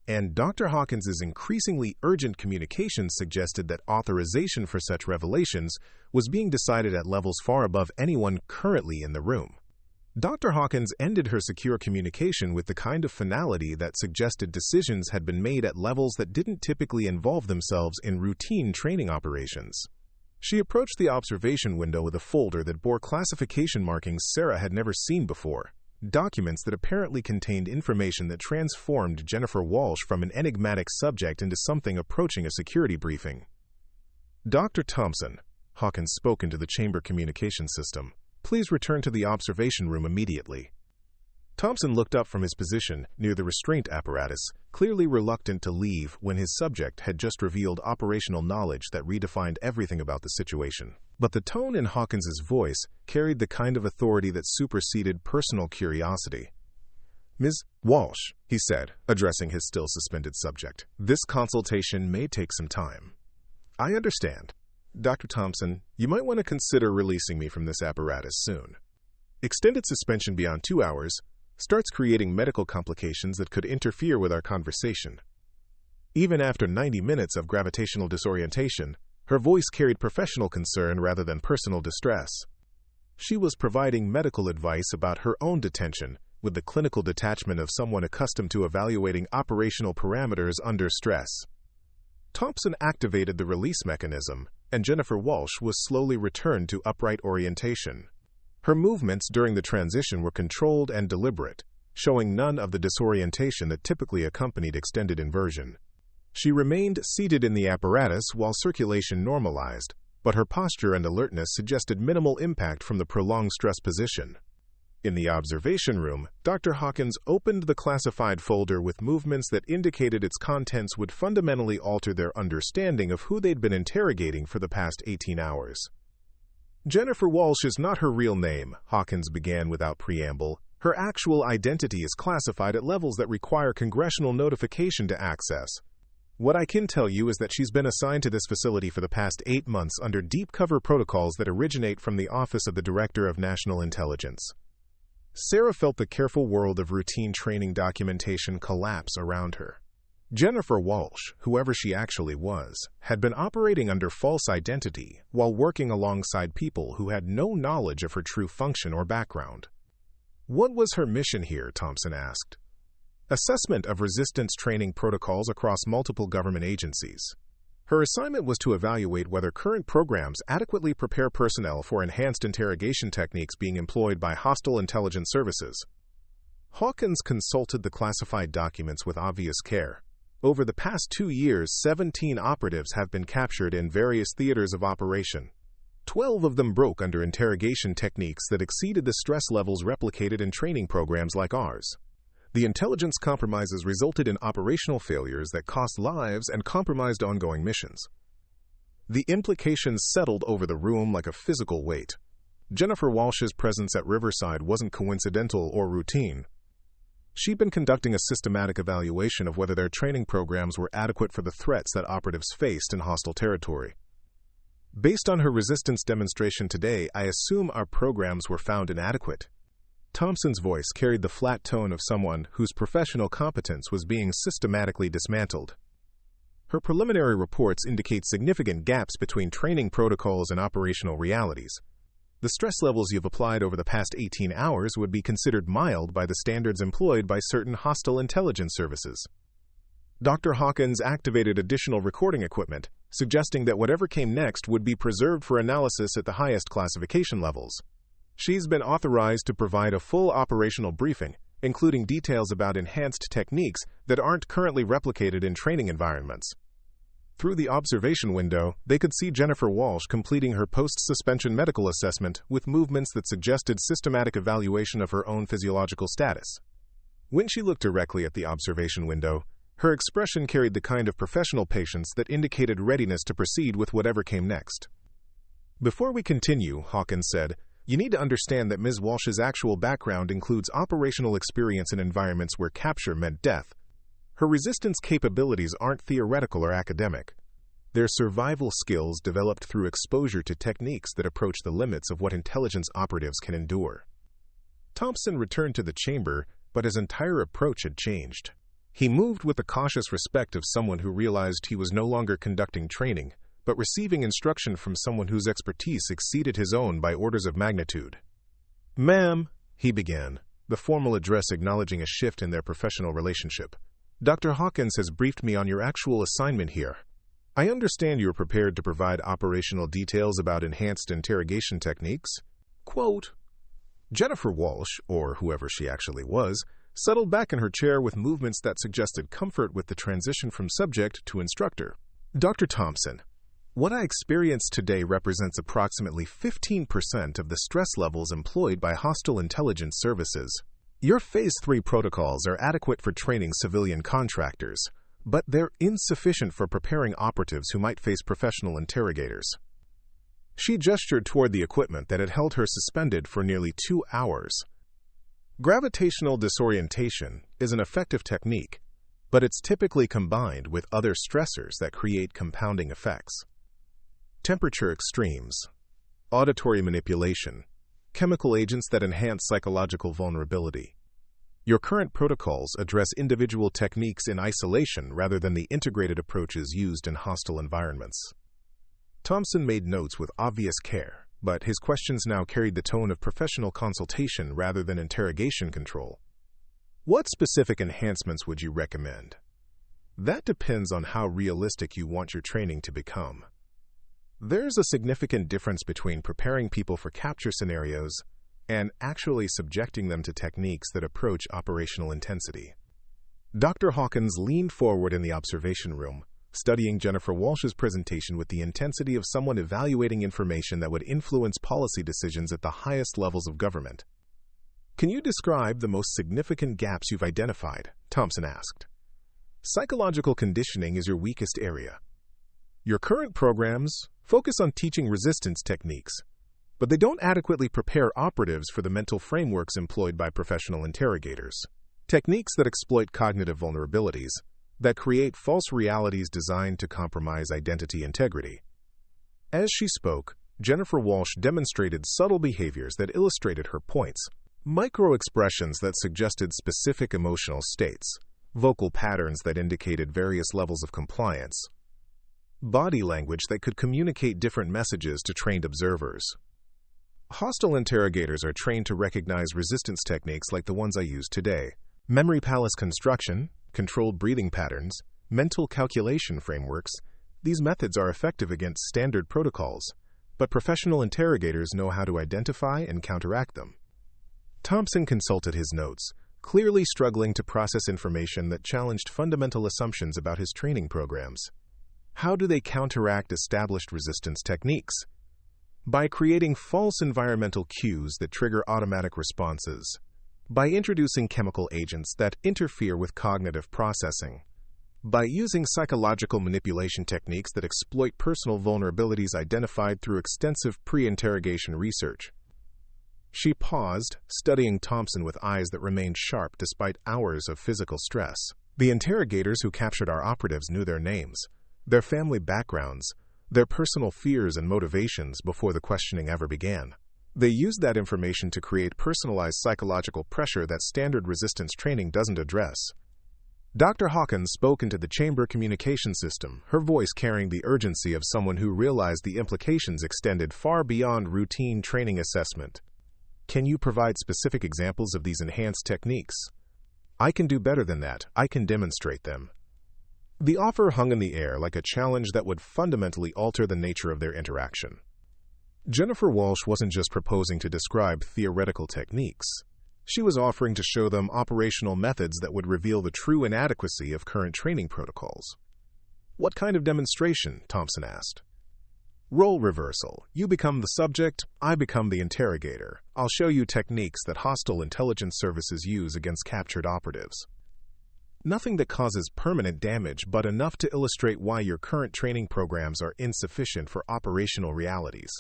And Dr. Hawkins's increasingly urgent communications suggested that authorization for such revelations was being decided at levels far above anyone currently in the room. Dr. Hawkins ended her secure communication with the kind of finality that suggested decisions had been made at levels that didn't typically involve themselves in routine training operations. She approached the observation window with a folder that bore classification markings Sarah had never seen before. Documents that apparently contained information that transformed Jennifer Walsh from an enigmatic subject into something approaching a security briefing. Dr. Thompson, Hawkins spoke into the chamber communication system, please return to the observation room immediately. Thompson looked up from his position near the restraint apparatus, clearly reluctant to leave when his subject had just revealed operational knowledge that redefined everything about the situation. But the tone in Hawkins's voice carried the kind of authority that superseded personal curiosity. Ms. Walsh, he said, addressing his still suspended subject, this consultation may take some time. I understand. Dr. Thompson, you might want to consider releasing me from this apparatus soon. Extended suspension beyond 2 hours starts creating medical complications that could interfere with our conversation. Even after 90 minutes of gravitational disorientation, her voice carried professional concern rather than personal distress. She was providing medical advice about her own detention with the clinical detachment of someone accustomed to evaluating operational parameters under stress. Thompson activated the release mechanism, and Jennifer Walsh was slowly returned to upright orientation. Her movements during the transition were controlled and deliberate, showing none of the disorientation that typically accompanied extended inversion. She remained seated in the apparatus while circulation normalized, but her posture and alertness suggested minimal impact from the prolonged stress position. In the observation room, Dr. Hawkins opened the classified folder with movements that indicated its contents would fundamentally alter their understanding of who they'd been interrogating for the past 18 hours. Jennifer Walsh is not her real name, Hawkins began without preamble. Her actual identity is classified at levels that require congressional notification to access. What I can tell you is that she's been assigned to this facility for the past 8 months under deep cover protocols that originate from the Office of the Director of National Intelligence. Sarah felt the careful world of routine training documentation collapse around her. Jennifer Walsh, whoever she actually was, had been operating under false identity while working alongside people who had no knowledge of her true function or background. What was her mission here? Thompson asked. Assessment of resistance training protocols across multiple government agencies. Her assignment was to evaluate whether current programs adequately prepare personnel for enhanced interrogation techniques being employed by hostile intelligence services. Hawkins consulted the classified documents with obvious care. Over the past 2 years, 17 operatives have been captured in various theaters of operation. 12 of them broke under interrogation techniques that exceeded the stress levels replicated in training programs like ours. The intelligence compromises resulted in operational failures that cost lives and compromised ongoing missions. The implications settled over the room like a physical weight. Jennifer Walsh's presence at Riverside wasn't coincidental or routine. She'd been conducting a systematic evaluation of whether their training programs were adequate for the threats that operatives faced in hostile territory. Based on her resistance demonstration today, I assume our programs were found inadequate. Thompson's voice carried the flat tone of someone whose professional competence was being systematically dismantled. Her preliminary reports indicate significant gaps between training protocols and operational realities. The stress levels you've applied over the past 18 hours would be considered mild by the standards employed by certain hostile intelligence services. Dr. Hawkins activated additional recording equipment, suggesting that whatever came next would be preserved for analysis at the highest classification levels. She's been authorized to provide a full operational briefing, including details about enhanced techniques that aren't currently replicated in training environments. Through the observation window, they could see Jennifer Walsh completing her post-suspension medical assessment with movements that suggested systematic evaluation of her own physiological status. When she looked directly at the observation window, her expression carried the kind of professional patience that indicated readiness to proceed with whatever came next. Before we continue, Hawkins said, you need to understand that Ms. Walsh's actual background includes operational experience in environments where capture meant death. Her resistance capabilities aren't theoretical or academic. They're survival skills developed through exposure to techniques that approach the limits of what intelligence operatives can endure. Thompson returned to the chamber, but his entire approach had changed. He moved with the cautious respect of someone who realized he was no longer conducting training, but receiving instruction from someone whose expertise exceeded his own by orders of magnitude. Ma'am, he began, the formal address acknowledging a shift in their professional relationship. Dr. Hawkins has briefed me on your actual assignment here. I understand you are prepared to provide operational details about enhanced interrogation techniques. Quote, Jennifer Walsh, or whoever she actually was, settled back in her chair with movements that suggested comfort with the transition from subject to instructor. Dr. Thompson, what I experienced today represents approximately 15% of the stress levels employed by hostile intelligence services. Your Phase 3 protocols are adequate for training civilian contractors, but they're insufficient for preparing operatives who might face professional interrogators. She gestured toward the equipment that had held her suspended for nearly 2 hours. Gravitational disorientation is an effective technique, but it's typically combined with other stressors that create compounding effects. Temperature extremes, auditory manipulation, chemical agents that enhance psychological vulnerability. Your current protocols address individual techniques in isolation rather than the integrated approaches used in hostile environments. Thompson made notes with obvious care, but his questions now carried the tone of professional consultation rather than interrogation control. What specific enhancements would you recommend? That depends on how realistic you want your training to become. There's a significant difference between preparing people for capture scenarios and actually subjecting them to techniques that approach operational intensity. Dr. Hawkins leaned forward in the observation room, studying Jennifer Walsh's presentation with the intensity of someone evaluating information that would influence policy decisions at the highest levels of government. Can you describe the most significant gaps you've identified? Thompson asked. Psychological conditioning is your weakest area. Your current programs focus on teaching resistance techniques, but they don't adequately prepare operatives for the mental frameworks employed by professional interrogators. Techniques that exploit cognitive vulnerabilities, that create false realities designed to compromise identity integrity. As she spoke, Jennifer Walsh demonstrated subtle behaviors that illustrated her points, micro-expressions that suggested specific emotional states, vocal patterns that indicated various levels of compliance, body language that could communicate different messages to trained observers. Hostile interrogators are trained to recognize resistance techniques like the ones I use today. Memory palace construction, controlled breathing patterns, mental calculation frameworks. These methods are effective against standard protocols, but professional interrogators know how to identify and counteract them. Thompson consulted his notes, clearly struggling to process information that challenged fundamental assumptions about his training programs. How do they counteract established resistance techniques? By creating false environmental cues that trigger automatic responses. By introducing chemical agents that interfere with cognitive processing. By using psychological manipulation techniques that exploit personal vulnerabilities identified through extensive pre-interrogation research. She paused, studying Thompson with eyes that remained sharp despite hours of physical stress. The interrogators who captured our operatives knew their names, their family backgrounds, their personal fears and motivations before the questioning ever began. They used that information to create personalized psychological pressure that standard resistance training doesn't address. Dr. Hawkins spoke into the chamber communication system, her voice carrying the urgency of someone who realized the implications extended far beyond routine training assessment. Can you provide specific examples of these enhanced techniques? I can do better than that. I can demonstrate them. The offer hung in the air like a challenge that would fundamentally alter the nature of their interaction. Jennifer Walsh wasn't just proposing to describe theoretical techniques. She was offering to show them operational methods that would reveal the true inadequacy of current training protocols. What kind of demonstration? Thompson asked. Role reversal. You become the subject, I become the interrogator. I'll show you techniques that hostile intelligence services use against captured operatives. Nothing that causes permanent damage, but enough to illustrate why your current training programs are insufficient for operational realities.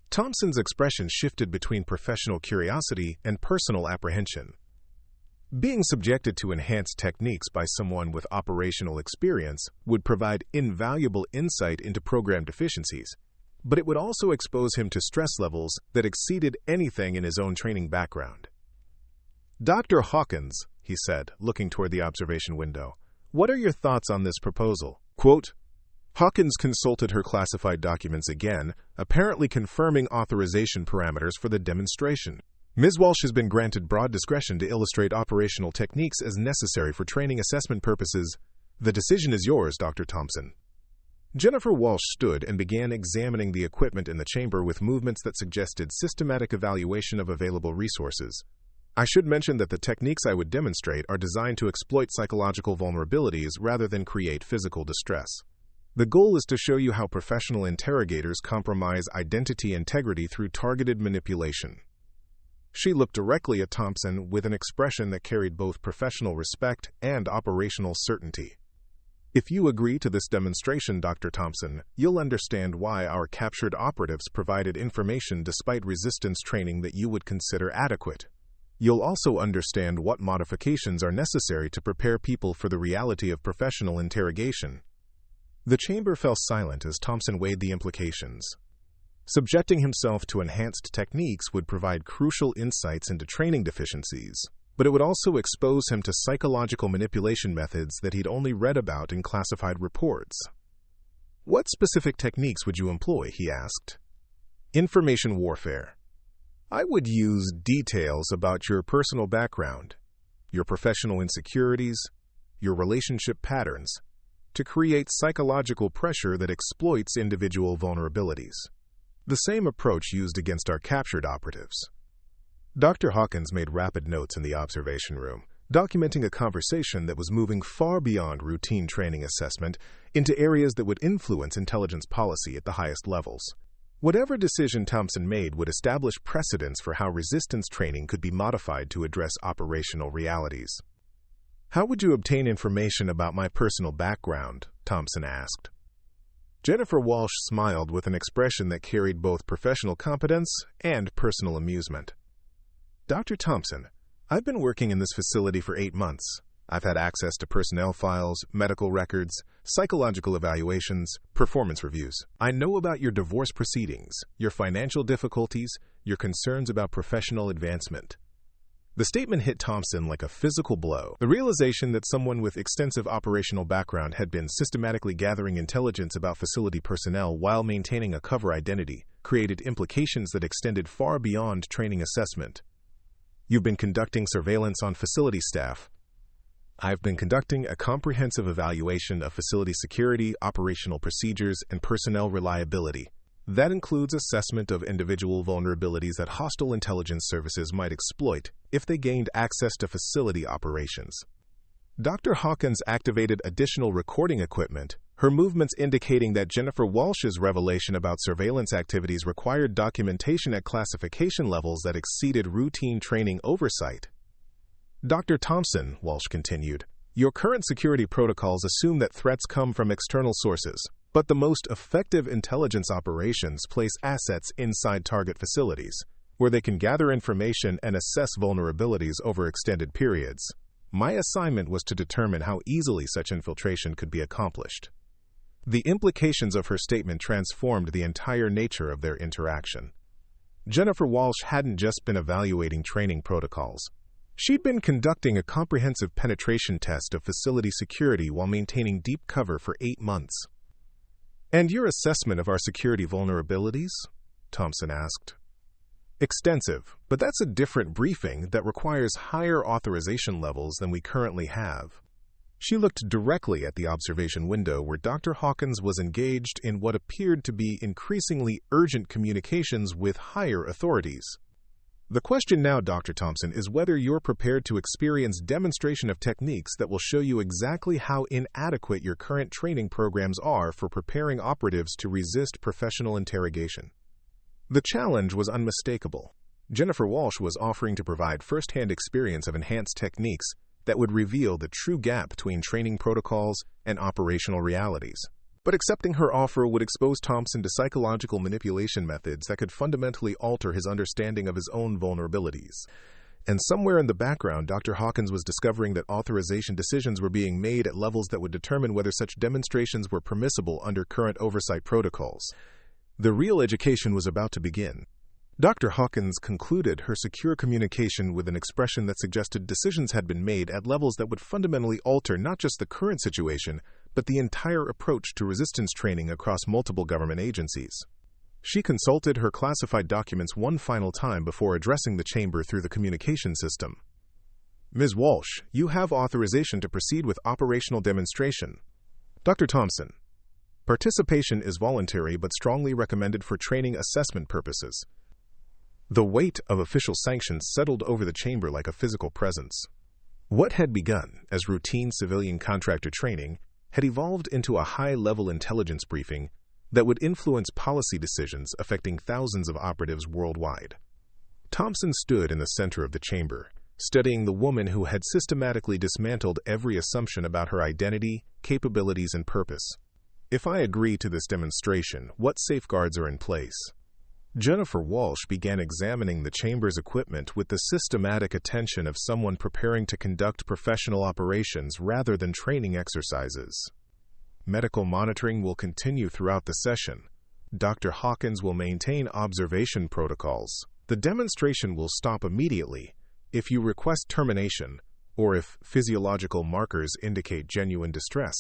Thompson's expression shifted between professional curiosity and personal apprehension. Being subjected to enhanced techniques by someone with operational experience would provide invaluable insight into program deficiencies, but it would also expose him to stress levels that exceeded anything in his own training background. Dr. Hawkins, he said, looking toward the observation window, what are your thoughts on this proposal? Quote, Hawkins consulted her classified documents again, apparently confirming authorization parameters for the demonstration. Ms. Walsh has been granted broad discretion to illustrate operational techniques as necessary for training assessment purposes. The decision is yours, Dr. Thompson. Jennifer Walsh stood and began examining the equipment in the chamber with movements that suggested systematic evaluation of available resources. I should mention that the techniques I would demonstrate are designed to exploit psychological vulnerabilities rather than create physical distress. The goal is to show you how professional interrogators compromise identity integrity through targeted manipulation. She looked directly at Thompson with an expression that carried both professional respect and operational certainty. If you agree to this demonstration, Dr. Thompson, you'll understand why our captured operatives provided information despite resistance training that you would consider adequate. You'll also understand what modifications are necessary to prepare people for the reality of professional interrogation. The chamber fell silent as Thompson weighed the implications. Subjecting himself to enhanced techniques would provide crucial insights into training deficiencies, but it would also expose him to psychological manipulation methods that he'd only read about in classified reports. What specific techniques would you employ? He asked. Information warfare. I would use details about your personal background, your professional insecurities, your relationship patterns, to create psychological pressure that exploits individual vulnerabilities. The same approach used against our captured operatives. Dr. Hawkins made rapid notes in the observation room, documenting a conversation that was moving far beyond routine training assessment into areas that would influence intelligence policy at the highest levels. Whatever decision Thompson made would establish precedents for how resistance training could be modified to address operational realities. How would you obtain information about my personal background? Thompson asked. Jennifer Walsh smiled with an expression that carried both professional competence and personal amusement. Dr. Thompson, I've been working in this facility for 8 months. I've had access to personnel files, medical records, psychological evaluations, performance reviews. I know about your divorce proceedings, your financial difficulties, your concerns about professional advancement. The statement hit Thompson like a physical blow. The realization that someone with extensive operational background had been systematically gathering intelligence about facility personnel while maintaining a cover identity created implications that extended far beyond training assessment. You've been conducting surveillance on facility staff. I've been conducting a comprehensive evaluation of facility security, operational procedures, and personnel reliability. That includes assessment of individual vulnerabilities that hostile intelligence services might exploit if they gained access to facility operations. Dr. Hawkins activated additional recording equipment, her movements indicating that Jennifer Walsh's revelation about surveillance activities required documentation at classification levels that exceeded routine training oversight. Dr. Thompson, Walsh continued, your current security protocols assume that threats come from external sources, but the most effective intelligence operations place assets inside target facilities, where they can gather information and assess vulnerabilities over extended periods. My assignment was to determine how easily such infiltration could be accomplished. The implications of her statement transformed the entire nature of their interaction. Jennifer Walsh hadn't just been evaluating training protocols. She'd been conducting a comprehensive penetration test of facility security while maintaining deep cover for 8 months. "And your assessment of our security vulnerabilities?" Thompson asked. "Extensive, but that's a different briefing that requires higher authorization levels than we currently have." She looked directly at the observation window where Dr. Hawkins was engaged in what appeared to be increasingly urgent communications with higher authorities. "The question now, Dr. Thompson, is whether you're prepared to experience demonstration of techniques that will show you exactly how inadequate your current training programs are for preparing operatives to resist professional interrogation." The challenge was unmistakable. Jennifer Walsh was offering to provide first-hand experience of enhanced techniques that would reveal the true gap between training protocols and operational realities. But accepting her offer would expose Thompson to psychological manipulation methods that could fundamentally alter his understanding of his own vulnerabilities. And somewhere in the background, Dr. Hawkins was discovering that authorization decisions were being made at levels that would determine whether such demonstrations were permissible under current oversight protocols. The real education was about to begin. Dr. Hawkins concluded her secure communication with an expression that suggested decisions had been made at levels that would fundamentally alter not just the current situation, but the entire approach to resistance training across multiple government agencies. She consulted her classified documents one final time before addressing the chamber through the communication system. "Ms. Walsh, you have authorization to proceed with operational demonstration." "Dr. Thompson, participation is voluntary but strongly recommended for training assessment purposes." The weight of official sanctions settled over the chamber like a physical presence. What had begun as routine civilian contractor training had evolved into a high-level intelligence briefing that would influence policy decisions affecting thousands of operatives worldwide. Thompson stood in the center of the chamber, studying the woman who had systematically dismantled every assumption about her identity, capabilities, and purpose. "If I agree to this demonstration, what safeguards are in place?" Jennifer Walsh began examining the chamber's equipment with the systematic attention of someone preparing to conduct professional operations rather than training exercises. "Medical monitoring will continue throughout the session. Dr. Hawkins will maintain observation protocols. The demonstration will stop immediately if you request termination or if physiological markers indicate genuine distress."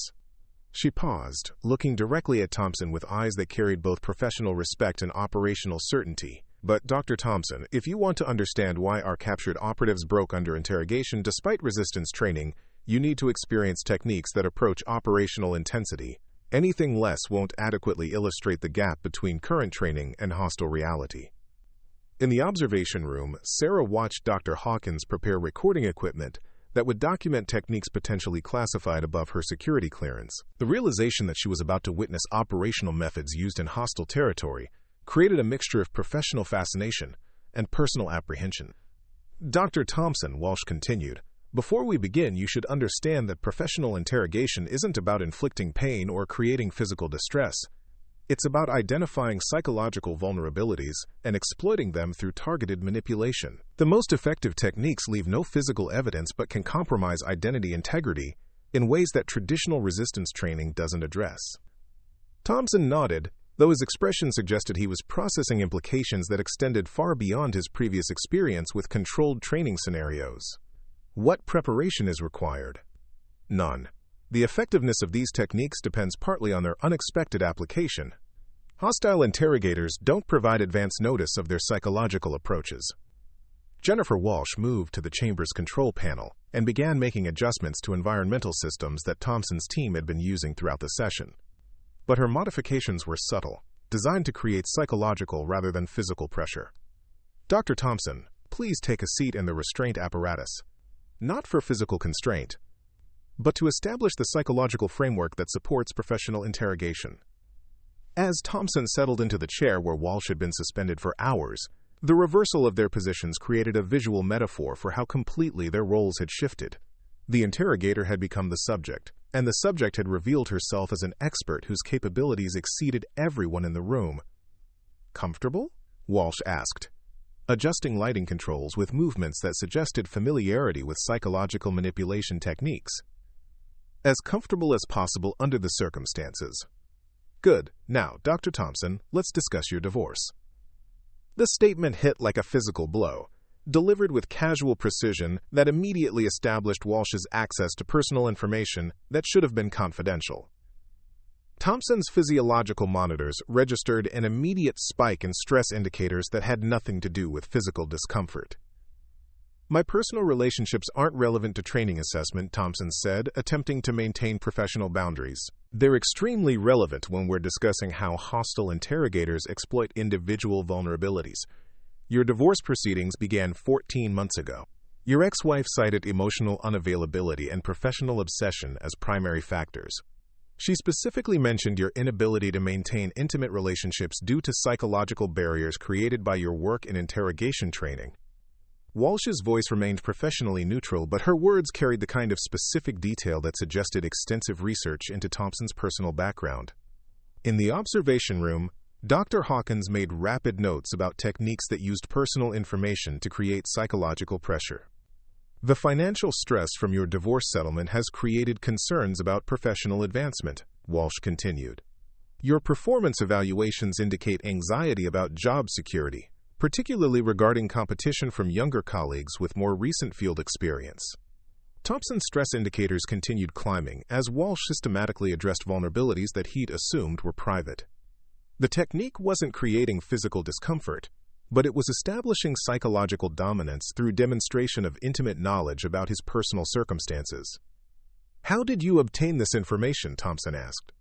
She paused, looking directly at Thompson with eyes that carried both professional respect and operational certainty. "But, Dr. Thompson, if you want to understand why our captured operatives broke under interrogation despite resistance training, you need to experience techniques that approach operational intensity. Anything less won't adequately illustrate the gap between current training and hostile reality." In the observation room, Sarah watched Dr. Hawkins prepare recording equipment that would document techniques potentially classified above her security clearance. The realization that she was about to witness operational methods used in hostile territory created a mixture of professional fascination and personal apprehension. "Dr. Thompson," Walsh continued, "before we begin, you should understand that professional interrogation isn't about inflicting pain or creating physical distress. It's about identifying psychological vulnerabilities and exploiting them through targeted manipulation. The most effective techniques leave no physical evidence but can compromise identity integrity in ways that traditional resistance training doesn't address." Thompson nodded, though his expression suggested he was processing implications that extended far beyond his previous experience with controlled training scenarios. "What preparation is required?" "None. The effectiveness of these techniques depends partly on their unexpected application." Hostile interrogators don't provide advance notice of their psychological approaches. Jennifer Walsh moved to the chamber's control panel and began making adjustments to environmental systems that Thompson's team had been using throughout the session. But her modifications were subtle, designed to create psychological rather than physical pressure. Dr. Thompson, please take a seat in the restraint apparatus. Not for physical constraint, but to establish the psychological framework that supports professional interrogation. As Thompson settled into the chair where Walsh had been suspended for hours, the reversal of their positions created a visual metaphor for how completely their roles had shifted. The interrogator had become the subject, and the subject had revealed herself as an expert whose capabilities exceeded everyone in the room. "Comfortable?" Walsh asked, adjusting lighting controls with movements that suggested familiarity with psychological manipulation techniques. "As comfortable as possible under the circumstances." "Good. Now, Dr. Thompson, let's discuss your divorce." The statement hit like a physical blow, delivered with casual precision that immediately established Walsh's access to personal information that should have been confidential. Thompson's physiological monitors registered an immediate spike in stress indicators that had nothing to do with physical discomfort. "My personal relationships aren't relevant to training assessment," Thompson said, attempting to maintain professional boundaries. "They're extremely relevant when we're discussing how hostile interrogators exploit individual vulnerabilities. Your divorce proceedings began 14 months ago. Your ex-wife cited emotional unavailability and professional obsession as primary factors. She specifically mentioned your inability to maintain intimate relationships due to psychological barriers created by your work in interrogation training." Walsh's voice remained professionally neutral, but her words carried the kind of specific detail that suggested extensive research into Thompson's personal background. In the observation room, Dr. Hawkins made rapid notes about techniques that used personal information to create psychological pressure. "The financial stress from your divorce settlement has created concerns about professional advancement," Walsh continued. "Your performance evaluations indicate anxiety about job security, particularly regarding competition from younger colleagues with more recent field experience." Thompson's stress indicators continued climbing as Walsh systematically addressed vulnerabilities that he'd assumed were private. The technique wasn't creating physical discomfort, but it was establishing psychological dominance through demonstration of intimate knowledge about his personal circumstances. "How did you obtain this information?" Thompson asked.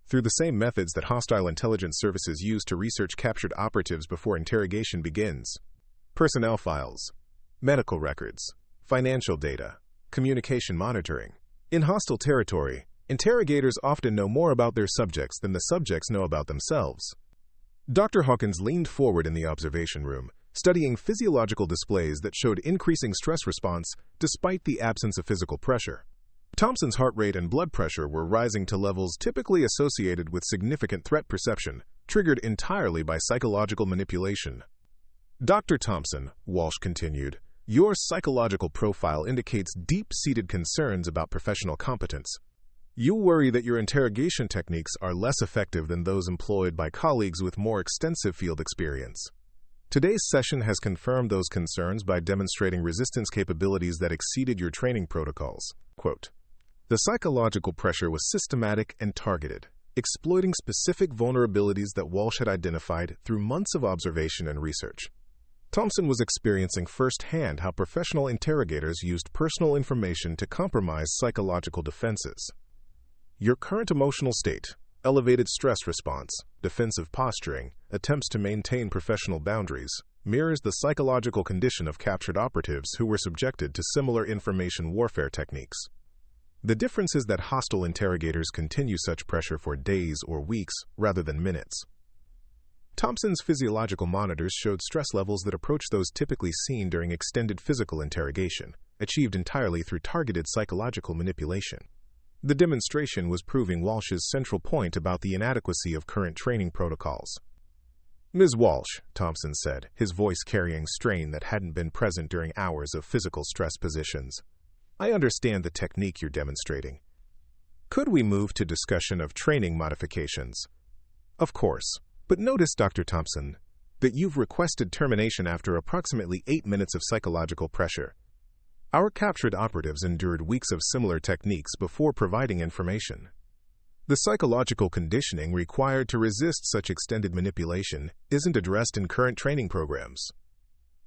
"Through the same methods that hostile intelligence services use to research captured operatives before interrogation begins. Personnel files, medical records, financial data, communication monitoring. In hostile territory, interrogators often know more about their subjects than the subjects know about themselves." Dr. Hawkins leaned forward in the observation room, studying physiological displays that showed increasing stress response despite the absence of physical pressure. Thompson's heart rate and blood pressure were rising to levels typically associated with significant threat perception, triggered entirely by psychological manipulation. "Dr. Thompson," Walsh continued, "your psychological profile indicates deep-seated concerns about professional competence. You worry that your interrogation techniques are less effective than those employed by colleagues with more extensive field experience. Today's session has confirmed those concerns by demonstrating resistance capabilities that exceeded your training protocols." Quote, "The psychological pressure was systematic and targeted, exploiting specific vulnerabilities that Walsh had identified through months of observation and research." Thompson was experiencing firsthand how professional interrogators used personal information to compromise psychological defenses. "Your current emotional state, elevated stress response, defensive posturing, attempts to maintain professional boundaries, mirrors the psychological condition of captured operatives who were subjected to similar information warfare techniques. The difference is that hostile interrogators continue such pressure for days or weeks rather than minutes." Thompson's physiological monitors showed stress levels that approached those typically seen during extended physical interrogation, achieved entirely through targeted psychological manipulation. The demonstration was proving Walsh's central point about the inadequacy of current training protocols. "Ms. Walsh," Thompson said, his voice carrying strain that hadn't been present during hours of physical stress positions, "I understand the technique you're demonstrating. Could we move to discussion of training modifications?" "Of course. But notice, Dr. Thompson, that you've requested termination after approximately 8 minutes of psychological pressure. Our captured operatives endured weeks of similar techniques before providing information." The psychological conditioning required to resist such extended manipulation isn't addressed in current training programs.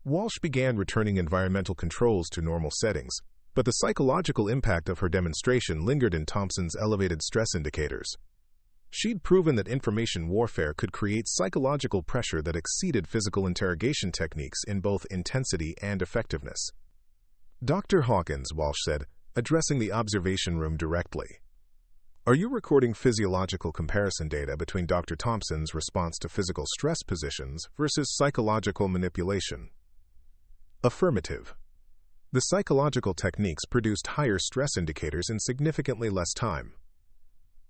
Walsh began returning environmental controls to normal settings, but the psychological impact of her demonstration lingered in Thompson's elevated stress indicators. She'd proven that information warfare could create psychological pressure that exceeded physical interrogation techniques in both intensity and effectiveness. Dr. Hawkins, Walsh said, addressing the observation room directly. Are you recording physiological comparison data between Dr. Thompson's response to physical stress positions versus psychological manipulation? Affirmative. The psychological techniques produced higher stress indicators in significantly less time.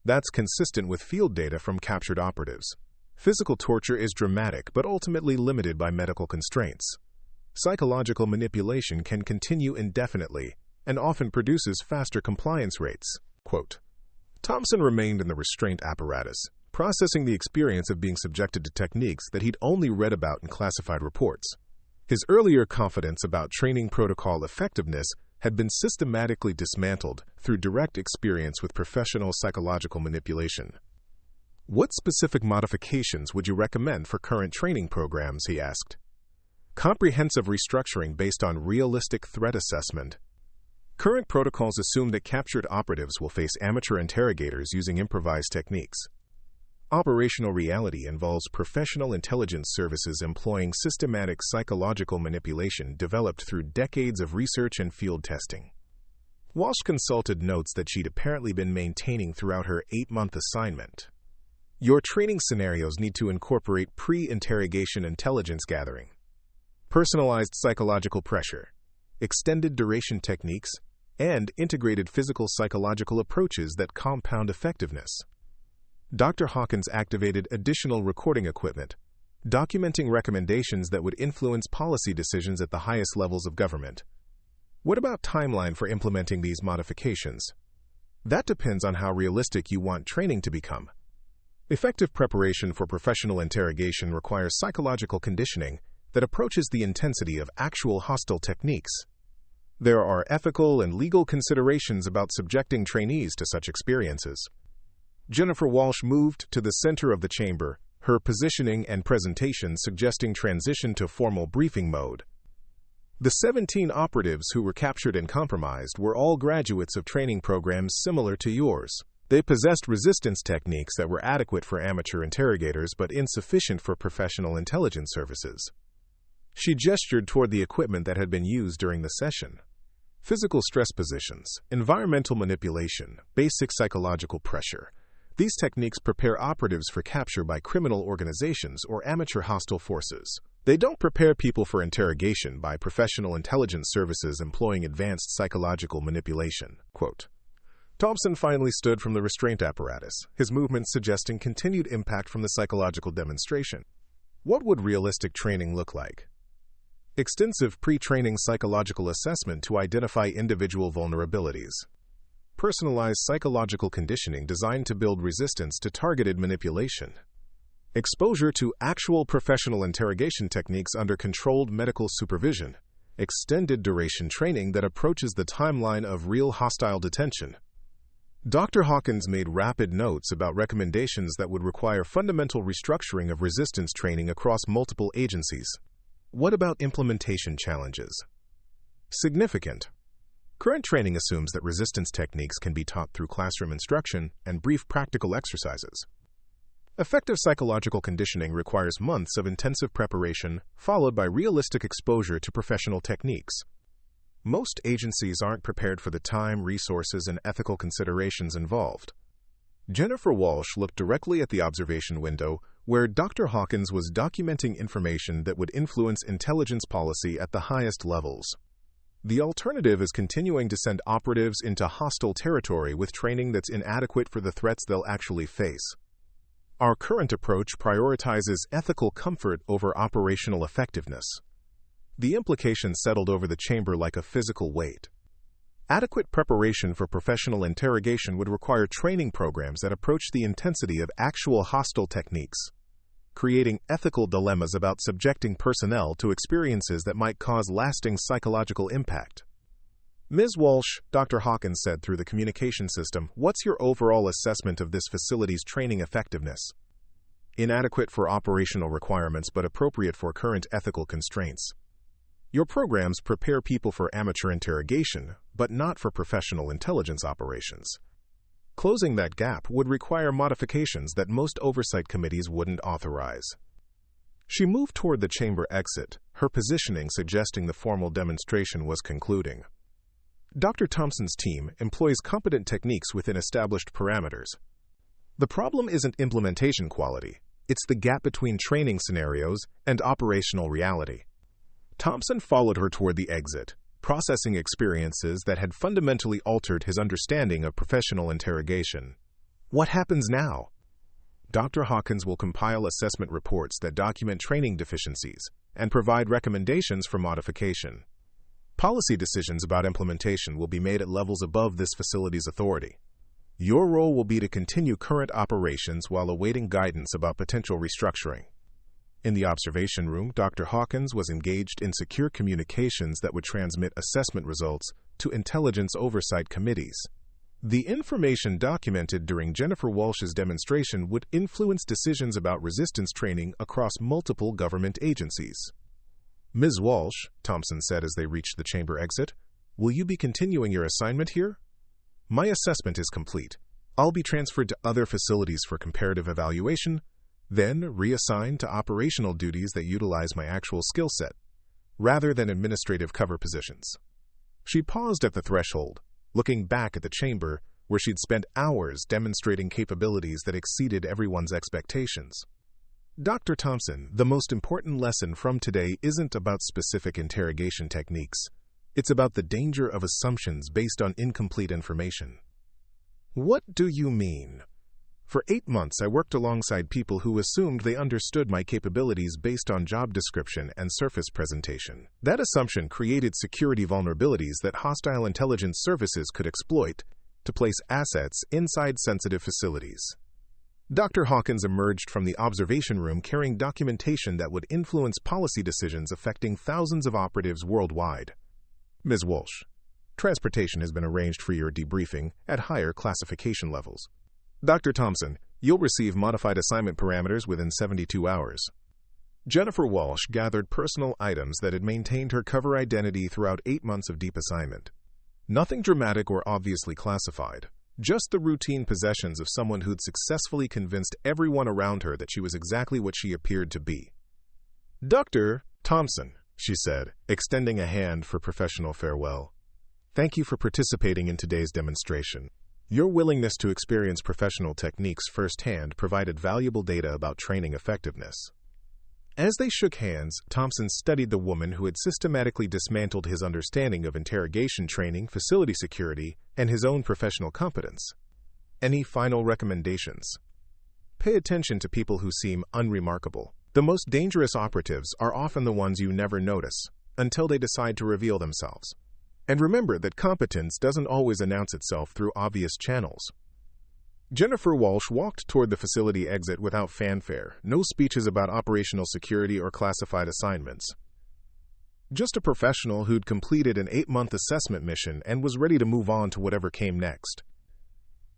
That's consistent with field data from captured operatives. Physical torture is dramatic but ultimately limited by medical constraints. Psychological manipulation can continue indefinitely and often produces faster compliance rates. Quote, Thompson remained in the restraint apparatus, processing the experience of being subjected to techniques that he'd only read about in classified reports. His earlier confidence about training protocol effectiveness had been systematically dismantled through direct experience with professional psychological manipulation. What specific modifications would you recommend for current training programs, he asked. Comprehensive restructuring based on realistic threat assessment. Current protocols assume that captured operatives will face amateur interrogators using improvised techniques. Operational reality involves professional intelligence services employing systematic psychological manipulation developed through decades of research and field testing. Walsh consulted notes that she'd apparently been maintaining throughout her 8-month assignment. Your training scenarios need to incorporate pre-interrogation intelligence gathering, personalized psychological pressure, extended duration techniques, and integrated physical psychological approaches that compound effectiveness. Dr. Hawkins activated additional recording equipment, documenting recommendations that would influence policy decisions at the highest levels of government. What about timeline for implementing these modifications? That depends on how realistic you want training to become. Effective preparation for professional interrogation requires psychological conditioning that approaches the intensity of actual hostile techniques. There are ethical and legal considerations about subjecting trainees to such experiences. Jennifer Walsh moved to the center of the chamber, her positioning and presentation suggesting transition to formal briefing mode. The 17 operatives who were captured and compromised were all graduates of training programs similar to yours. They possessed resistance techniques that were adequate for amateur interrogators but insufficient for professional intelligence services. She gestured toward the equipment that had been used during the session. Physical stress positions, environmental manipulation, basic psychological pressure. These techniques prepare operatives for capture by criminal organizations or amateur hostile forces. They don't prepare people for interrogation by professional intelligence services employing advanced psychological manipulation. Quote, Thompson finally stood from the restraint apparatus, his movements suggesting continued impact from the psychological demonstration. What would realistic training look like? Extensive pre-training psychological assessment to identify individual vulnerabilities. Personalized psychological conditioning designed to build resistance to targeted manipulation. Exposure to actual professional interrogation techniques under controlled medical supervision. Extended duration training that approaches the timeline of real hostile detention. Dr. Hawkins made rapid notes about recommendations that would require fundamental restructuring of resistance training across multiple agencies. What about implementation challenges? Significant. Current training assumes that resistance techniques can be taught through classroom instruction and brief practical exercises. Effective psychological conditioning requires months of intensive preparation, followed by realistic exposure to professional techniques. Most agencies aren't prepared for the time, resources, and ethical considerations involved. Jennifer Walsh looked directly at the observation window, where Dr. Hawkins was documenting information that would influence intelligence policy at the highest levels. The alternative is continuing to send operatives into hostile territory with training that's inadequate for the threats they'll actually face. Our current approach prioritizes ethical comfort over operational effectiveness. The implications settled over the chamber like a physical weight. Adequate preparation for professional interrogation would require training programs that approach the intensity of actual hostile techniques, creating ethical dilemmas about subjecting personnel to experiences that might cause lasting psychological impact. Ms. Walsh, Dr. Hawkins said through the communication system, "What's your overall assessment of this facility's training effectiveness?" "Inadequate for operational requirements but appropriate for current ethical constraints." "Your programs prepare people for amateur interrogation, but not for professional intelligence operations." Closing that gap would require modifications that most oversight committees wouldn't authorize. She moved toward the chamber exit, her positioning suggesting the formal demonstration was concluding. Dr. Thompson's team employs competent techniques within established parameters. The problem isn't implementation quality, it's the gap between training scenarios and operational reality. Thompson followed her toward the exit, processing experiences that had fundamentally altered his understanding of professional interrogation. What happens now? Dr. Hawkins will compile assessment reports that document training deficiencies and provide recommendations for modification. Policy decisions about implementation will be made at levels above this facility's authority. Your role will be to continue current operations while awaiting guidance about potential restructuring. In the observation room, Dr. Hawkins was engaged in secure communications that would transmit assessment results to intelligence oversight committees. The information documented during Jennifer Walsh's demonstration would influence decisions about resistance training across multiple government agencies. "Ms. Walsh," Thompson said as they reached the chamber exit, "will you be continuing your assignment here?" "My assessment is complete. I'll be transferred to other facilities for comparative evaluation, then reassigned to operational duties that utilize my actual skill set, rather than administrative cover positions." She paused at the threshold, looking back at the chamber where she'd spent hours demonstrating capabilities that exceeded everyone's expectations. "Dr. Thompson, the most important lesson from today isn't about specific interrogation techniques. It's about the danger of assumptions based on incomplete information." "What do you mean?" "For 8 months, I worked alongside people who assumed they understood my capabilities based on job description and surface presentation. That assumption created security vulnerabilities that hostile intelligence services could exploit to place assets inside sensitive facilities." Dr. Hawkins emerged from the observation room carrying documentation that would influence policy decisions affecting thousands of operatives worldwide. "Ms. Walsh, transportation has been arranged for your debriefing at higher classification levels. Dr. Thompson, you'll receive modified assignment parameters within 72 hours. Jennifer Walsh gathered personal items that had maintained her cover identity throughout 8 months of deep assignment. Nothing dramatic or obviously classified. Just the routine possessions of someone who'd successfully convinced everyone around her that she was exactly what she appeared to be. "Dr. Thompson," she said, extending a hand for professional farewell. "Thank you for participating in today's demonstration. Your willingness to experience professional techniques firsthand provided valuable data about training effectiveness." As they shook hands, Thompson studied the woman who had systematically dismantled his understanding of interrogation training, facility security, and his own professional competence. "Any final recommendations?" "Pay attention to people who seem unremarkable. The most dangerous operatives are often the ones you never notice, until they decide to reveal themselves. And remember that competence doesn't always announce itself through obvious channels." Jennifer Walsh walked toward the facility exit without fanfare, no speeches about operational security or classified assignments. Just a professional who'd completed an 8-month assessment mission and was ready to move on to whatever came next.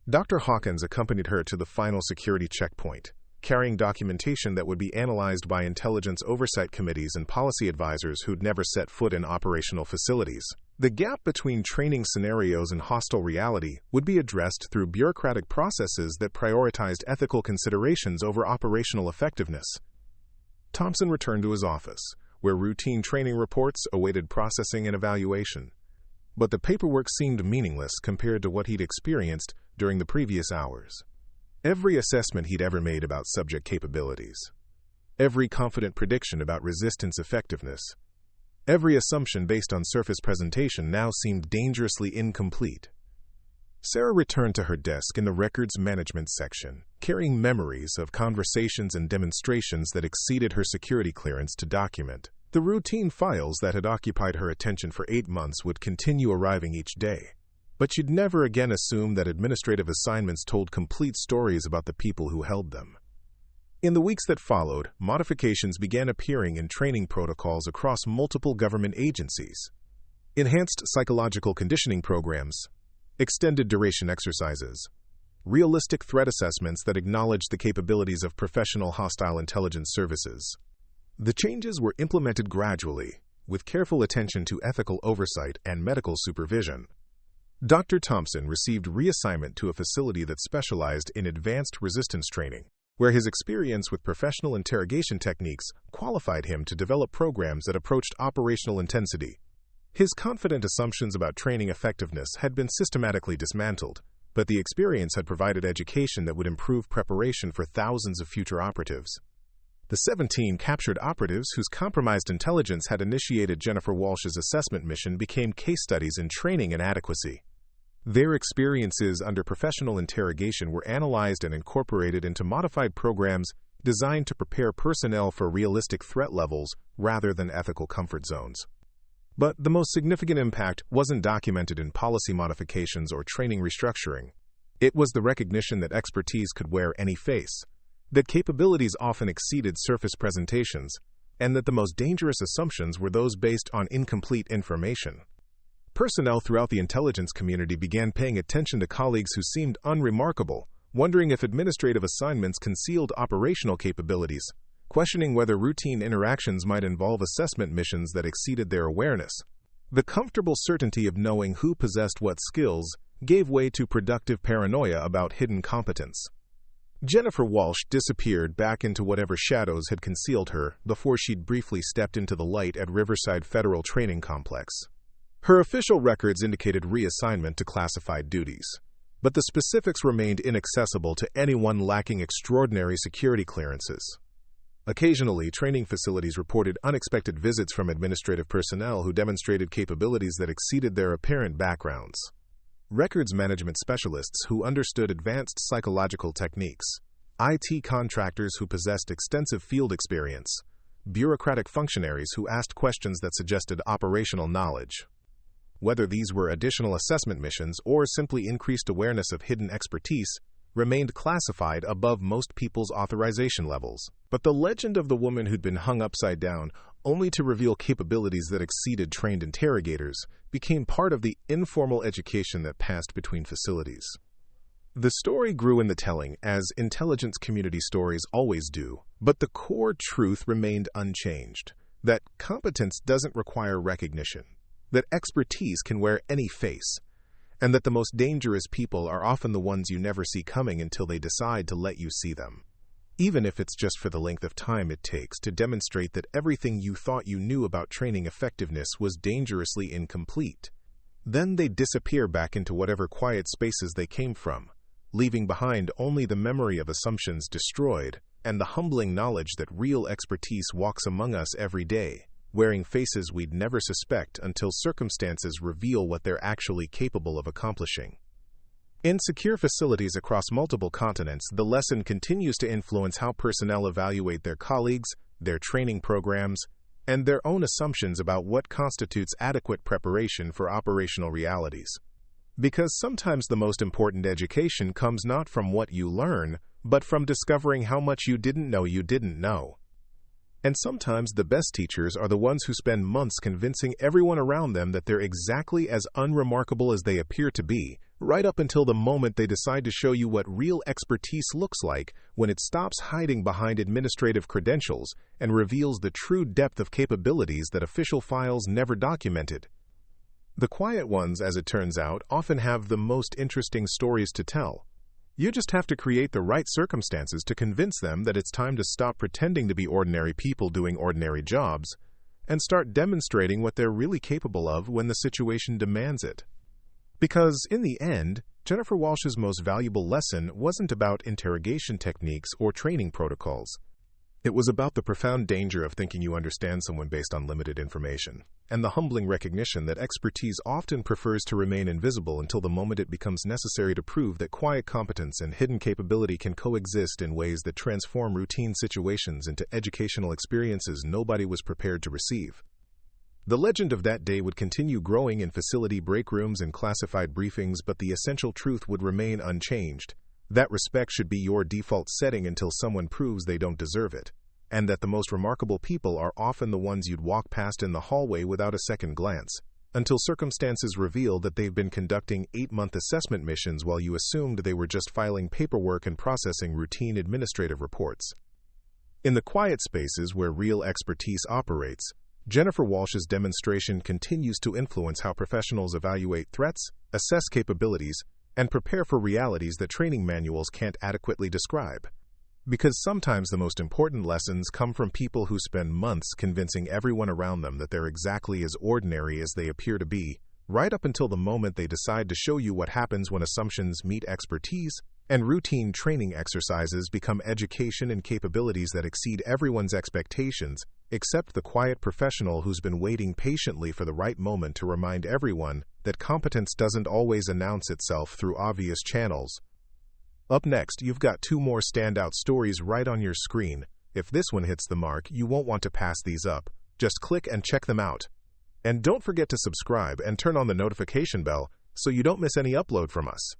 Dr. Hawkins accompanied her to the final security checkpoint, carrying documentation that would be analyzed by intelligence oversight committees and policy advisors who'd never set foot in operational facilities. The gap between training scenarios and hostile reality would be addressed through bureaucratic processes that prioritized ethical considerations over operational effectiveness. Thompson returned to his office, where routine training reports awaited processing and evaluation. But the paperwork seemed meaningless compared to what he'd experienced during the previous hours. Every assessment he'd ever made about subject capabilities, every confident prediction about resistance effectiveness, every assumption based on surface presentation now seemed dangerously incomplete. Sarah returned to her desk in the records management section, carrying memories of conversations and demonstrations that exceeded her security clearance to document. The routine files that had occupied her attention for 8 months would continue arriving each day. But she'd never again assume that administrative assignments told complete stories about the people who held them. In the weeks that followed, modifications began appearing in training protocols across multiple government agencies. enhanced psychological conditioning programs, extended duration exercises, realistic threat assessments that acknowledged the capabilities of professional hostile intelligence services. The changes were implemented gradually, with careful attention to ethical oversight and medical supervision. Dr. Thompson received reassignment to a facility that specialized in advanced resistance training, where his experience with professional interrogation techniques qualified him to develop programs that approached operational intensity. His confident assumptions about training effectiveness had been systematically dismantled, but the experience had provided education that would improve preparation for thousands of future operatives. The 17 captured operatives whose compromised intelligence had initiated Jennifer Walsh's assessment mission became case studies in training and adequacy. Their experiences under professional interrogation were analyzed and incorporated into modified programs designed to prepare personnel for realistic threat levels rather than ethical comfort zones. But the most significant impact wasn't documented in policy modifications or training restructuring. It was the recognition that expertise could wear any face, that capabilities often exceeded surface presentations, and that the most dangerous assumptions were those based on incomplete information. Personnel throughout the intelligence community began paying attention to colleagues who seemed unremarkable, wondering if administrative assignments concealed operational capabilities, questioning whether routine interactions might involve assessment missions that exceeded their awareness. The comfortable certainty of knowing who possessed what skills gave way to productive paranoia about hidden competence. Jennifer Walsh disappeared back into whatever shadows had concealed her before she'd briefly stepped into the light at Riverside Federal Training Complex. Her official records indicated reassignment to classified duties, but the specifics remained inaccessible to anyone lacking extraordinary security clearances. Occasionally, training facilities reported unexpected visits from administrative personnel who demonstrated capabilities that exceeded their apparent backgrounds. Records management specialists who understood advanced psychological techniques, IT contractors who possessed extensive field experience, bureaucratic functionaries who asked questions that suggested operational knowledge. Whether these were additional assessment missions or simply increased awareness of hidden expertise, remained classified above most people's authorization levels. But the legend of the woman who'd been hung upside down, only to reveal capabilities that exceeded trained interrogators, became part of the informal education that passed between facilities. The story grew in the telling, as intelligence community stories always do, but the core truth remained unchanged: that competence doesn't require recognition, that expertise can wear any face, and that the most dangerous people are often the ones you never see coming until they decide to let you see them, even if it's just for the length of time it takes to demonstrate that everything you thought you knew about training effectiveness was dangerously incomplete. Then they disappear back into whatever quiet spaces they came from, leaving behind only the memory of assumptions destroyed and the humbling knowledge that real expertise walks among us every day, wearing faces we'd never suspect until circumstances reveal what they're actually capable of accomplishing. In secure facilities across multiple continents, the lesson continues to influence how personnel evaluate their colleagues, their training programs, and their own assumptions about what constitutes adequate preparation for operational realities. Because sometimes the most important education comes not from what you learn, but from discovering how much you didn't know you didn't know. And sometimes the best teachers are the ones who spend months convincing everyone around them that they're exactly as unremarkable as they appear to be, right up until the moment they decide to show you what real expertise looks like when it stops hiding behind administrative credentials and reveals the true depth of capabilities that official files never documented. The quiet ones, as it turns out, often have the most interesting stories to tell. You just have to create the right circumstances to convince them that it's time to stop pretending to be ordinary people doing ordinary jobs and start demonstrating what they're really capable of when the situation demands it. Because, in the end, Jennifer Walsh's most valuable lesson wasn't about interrogation techniques or training protocols. It was about the profound danger of thinking you understand someone based on limited information, and the humbling recognition that expertise often prefers to remain invisible until the moment it becomes necessary to prove that quiet competence and hidden capability can coexist in ways that transform routine situations into educational experiences nobody was prepared to receive. The legend of that day would continue growing in facility break rooms and classified briefings, but the essential truth would remain unchanged. That respect should be your default setting until someone proves they don't deserve it, and that the most remarkable people are often the ones you'd walk past in the hallway without a second glance, until circumstances reveal that they've been conducting 8-month assessment missions while you assumed they were just filing paperwork and processing routine administrative reports. In the quiet spaces where real expertise operates, Jennifer Walsh's demonstration continues to influence how professionals evaluate threats, assess capabilities, and prepare for realities that training manuals can't adequately describe. Because sometimes the most important lessons come from people who spend months convincing everyone around them that they're exactly as ordinary as they appear to be, right up until the moment they decide to show you what happens when assumptions meet expertise, and routine training exercises become education and capabilities that exceed everyone's expectations, except the quiet professional who's been waiting patiently for the right moment to remind everyone that competence doesn't always announce itself through obvious channels. Up next, you've got 2 more standout stories right on your screen. If this one hits the mark, you won't want to pass these up. Just click and check them out. And don't forget to subscribe and turn on the notification bell so you don't miss any upload from us.